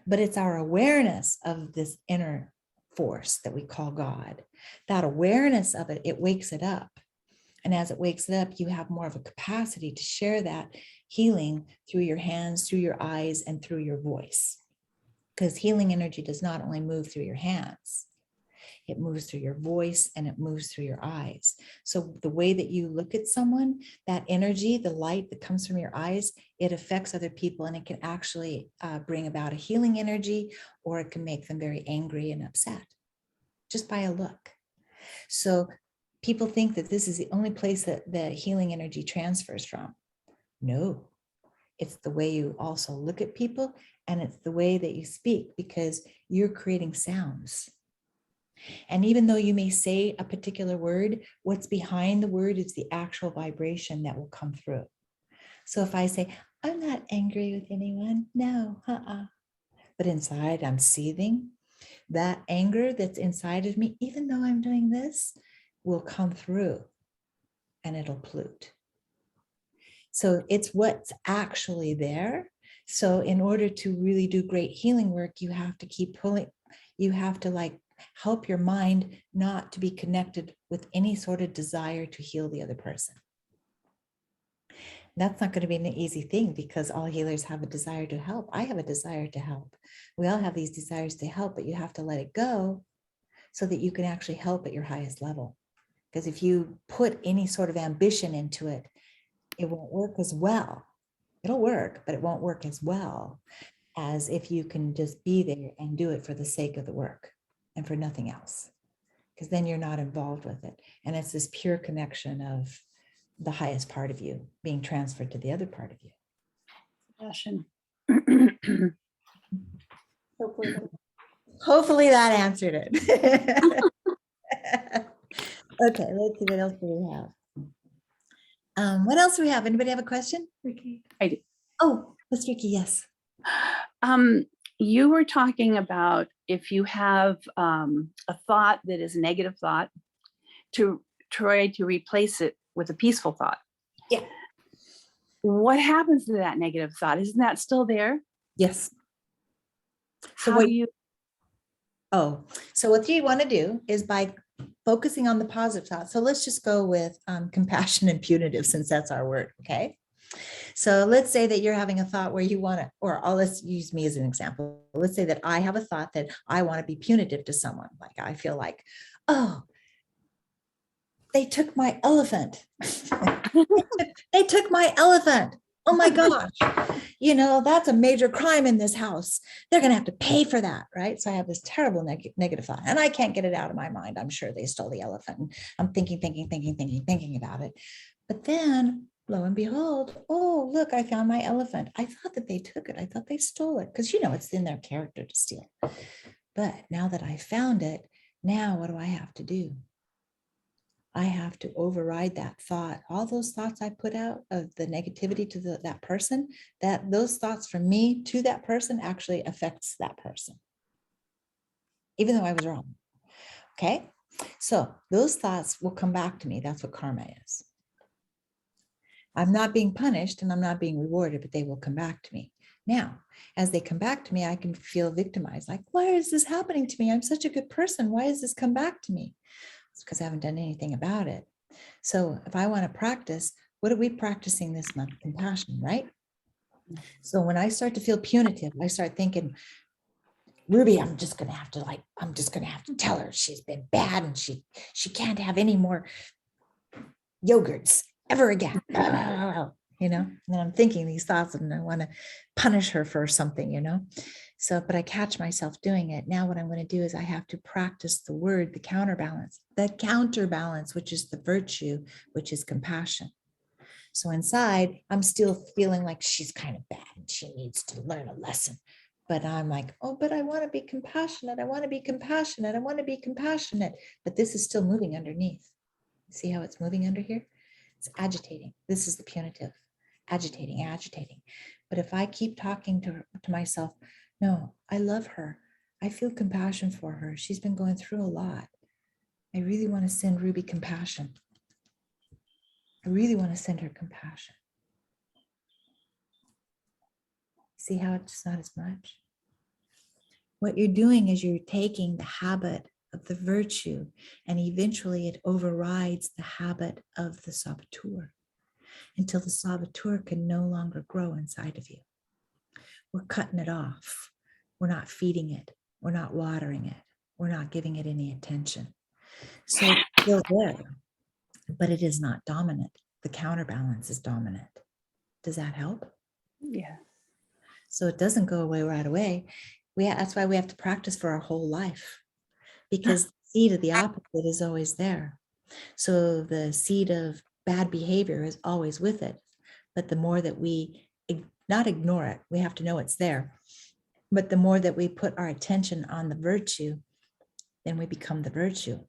But it's our awareness of this inner force that we call God. That awareness of it, it wakes it up. And as it wakes it up, you have more of a capacity to share that healing through your hands, through your eyes, and through your voice. Because healing energy does not only move through your hands, it moves through your voice and it moves through your eyes. So the way that you look at someone, that energy, the light that comes from your eyes, it affects other people, and it can actually bring about a healing energy, or it can make them very angry and upset just by a look. So people think that this is the only place that the healing energy transfers from. No, it's the way you also look at people, and it's the way that you speak, because you're creating sounds. And even though you may say a particular word, what's behind the word is the actual vibration that will come through. So if I say, I'm not angry with anyone, no, but inside I'm seething, that anger that's inside of me, even though I'm doing this, will come through and it'll pollute. So it's what's actually there. So in order to really do great healing work, you have to keep pulling, you have to like help your mind not to be connected with any sort of desire to heal the other person. That's not going to be an easy thing, because all healers have a desire to help. I have a desire to help. We all have these desires to help, but you have to let it go so that you can actually help at your highest level. Because if you put any sort of ambition into it, it won't work as well. It'll work, but it won't work as well as if you can just be there and do it for the sake of the work and for nothing else. Because then you're not involved with it. And it's this pure connection of the highest part of you being transferred to the other part of you.
Passion.
Hopefully that answered it. Okay, let's see, what else do we have? What else do we have? Anybody have a question?
Ricky.
I do.
Oh, Miss Ricky, yes.
You were talking about if you have a thought that is a negative thought, to try to replace it with a peaceful thought.
Yeah.
What happens to that negative thought? Isn't that still there?
Yes. So
How
what
do you?
So what you want to do is by focusing on the positive thought. So let's just go with compassion and punitive, since that's our word. Okay. So let's say that you're having a thought where you want to, or let's use me as an example. Let's say that I have a thought that I want to be punitive to someone. Like I feel like, oh, they took my elephant. They took my elephant. Oh my gosh. You know, that's a major crime in this house. They're going to have to pay for that. Right. So I have this terrible negative thought, and I can't get it out of my mind. I'm sure they stole the elephant. And I'm thinking about it. But then lo and behold, oh, look, I found my elephant. I thought that they took it. I thought they stole it, because, you know, it's in their character to steal. But now that I found it, now what do I have to do? I have to override that thought. All those thoughts I put out of the negativity to that person, that those thoughts from me to that person actually affects that person, even though I was wrong. Okay. So those thoughts will come back to me. That's what karma is. I'm not being punished and I'm not being rewarded, but they will come back to me. Now, as they come back to me, I can feel victimized. Like, why is this happening to me? I'm such a good person. Why has this come back to me? It's because I haven't done anything about it. So if I want to practice, what are we practicing this month? Compassion, right? So when I start to feel punitive, I start thinking, Ruby, I'm just going to have to tell her she's been bad and she can't have any more yogurts ever again. You know, and I'm thinking these thoughts and I want to punish her for something, you know. So, but I catch myself doing it. Now what I'm going to do is I have to practice the word, the counterbalance, which is the virtue, which is compassion. So inside, I'm still feeling like she's kind of bad and she needs to learn a lesson. But I'm like, oh, but I want to be compassionate. I want to be compassionate. I want to be compassionate. But this is still moving underneath. See how it's moving under here? It's agitating. This is the punitive, agitating. But if I keep talking to myself, no, I love her. I feel compassion for her. She's been going through a lot. I really want to send Ruby compassion. I really want to send her compassion. See how it's not as much? What you're doing is you're taking the habit of the virtue and eventually it overrides the habit of the saboteur until the saboteur can no longer grow inside of you. We're cutting it off. We're not feeding it. We're not watering it. We're not giving it any attention. So it's still there, but it is not dominant. The counterbalance is dominant. Does that help?
Yeah.
So it doesn't go away right away. That's why we have to practice for our whole life, because the seed of the opposite is always there. So the seed of bad behavior is always with it. But the more that we not ignore it, we have to know it's there. But the more that we put our attention on the virtue, then we become the virtue.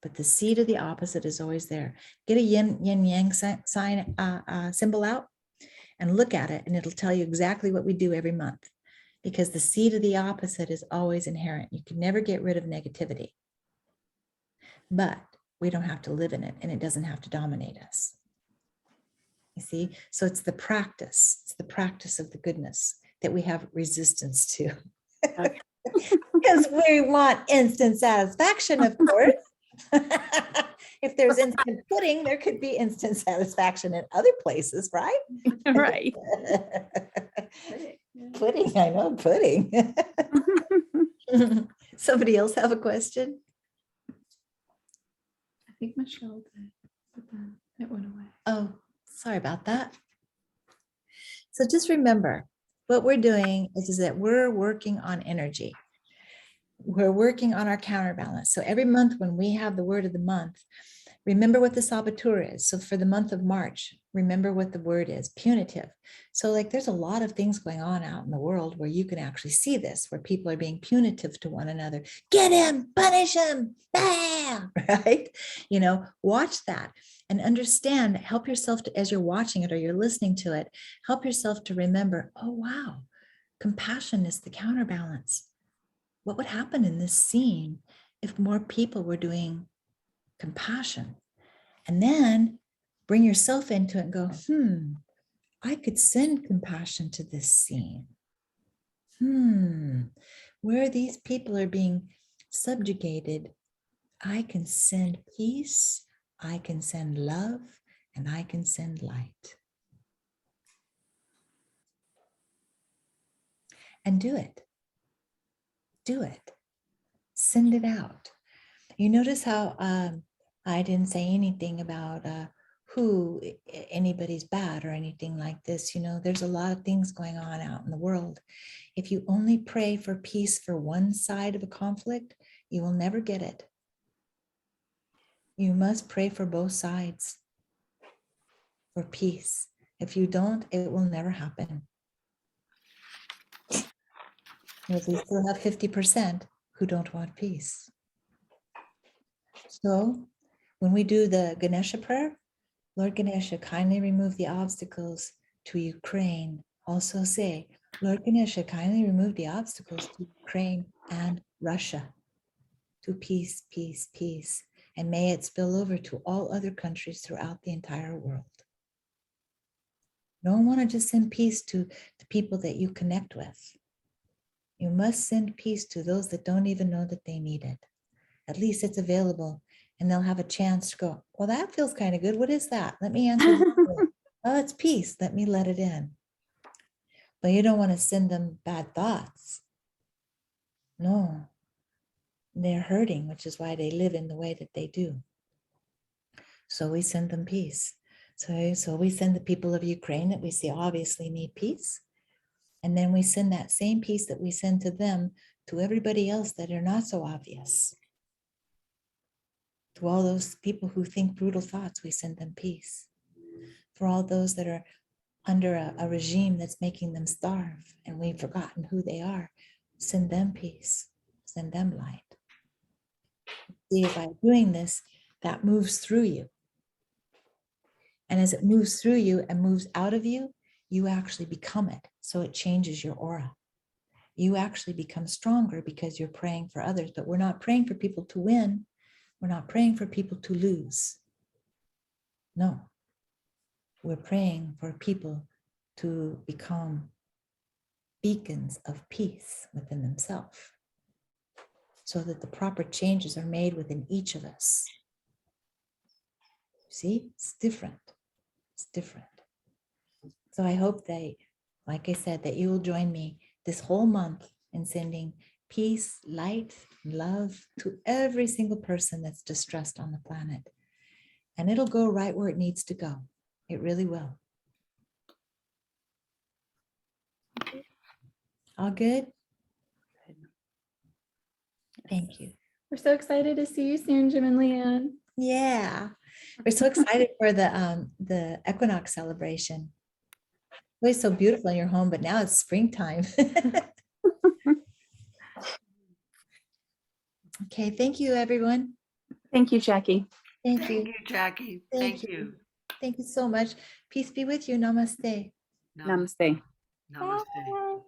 But the seed of the opposite is always there. Get a yin yang sign symbol out and look at it, and it'll tell you exactly what we do every month. Because the seed of the opposite is always inherent. You can never get rid of negativity. But we don't have to live in it, and it doesn't have to dominate us. You see? So it's the practice. It's the practice of the goodness that we have resistance to.
Okay.
Because we want instant satisfaction, of course. If there's instant pudding, there could be instant satisfaction in other places, right?
Right.
Pudding, I know, pudding. Somebody else have a question?
I think Michelle did, but then it went away.
Oh, sorry about that. So just remember, what we're doing is that we're working on energy. We're working on our counterbalance. So every month when we have the word of the month, remember what the saboteur is. So for the month of March, remember what the word is, punitive. So like there's a lot of things going on out in the world where you can actually see this, where people are being punitive to one another. Get him, punish him, bam, right? You know, watch that and understand, help yourself to, as you're watching it or you're listening to it, help yourself to remember, oh, wow, compassion is the counterbalance. What would happen in this scene if more people were doing compassion? And then bring yourself into it and go, I could send compassion to this scene. Where these people are being subjugated, I can send peace, I can send love, and I can send light. And do it. Do it. Send it out. You notice how I didn't say anything about who anybody's bad or anything like this. You know, there's a lot of things going on out in the world. If you only pray for peace for one side of a conflict, you will never get it. You must pray for both sides for peace. If you don't, it will never happen. Because we still have 50% who don't want peace. So when we do the Ganesha prayer, Lord Ganesha, kindly remove the obstacles to Ukraine. Also say, Lord Ganesha, kindly remove the obstacles to Ukraine and Russia. To peace, peace, peace. And may it spill over to all other countries throughout the entire world. You don't want to just send peace to the people that you connect with. You must send peace to those that don't even know that they need it. At least it's available and they'll have a chance to go, well, that feels kind of good. What is that? Let me answer. That. Oh, it's peace. Let me let it in. But you don't want to send them bad thoughts. No, they're hurting, which is why they live in the way that they do. So we send them peace. So we send the people of Ukraine that we see obviously need peace. And then we send that same peace that we send to them to everybody else that are not so obvious. To all those people who think brutal thoughts, we send them peace. For all those that are under a regime that's making them starve and we've forgotten who they are, send them peace, send them light. See, by doing this, that moves through you. And as it moves through you and moves out of you, you actually become it. So it changes your aura. You actually become stronger because you're praying for others, but we're not praying for people to win. We're not praying for people to lose. No, we're praying for people to become beacons of peace within themselves so that the proper changes are made within each of us. See, it's different. It's different. So I hope that, like I said, that you will join me this whole month in sending peace, light, love to every single person that's distressed on the planet. And it'll go right where it needs to go. It really will. All good? Thank you.
We're so excited to see you soon, Jim and Leanne.
Yeah, we're so excited for the equinox celebration. It was so beautiful in your home, but now it's springtime. Okay, thank you, everyone.
Thank you, Jackie.
Thank
Thank
you.
you, Jackie.
Thank
Thank you.
Thank you so much. Peace be with you. Namaste.
Namaste.
Namaste.
Bye.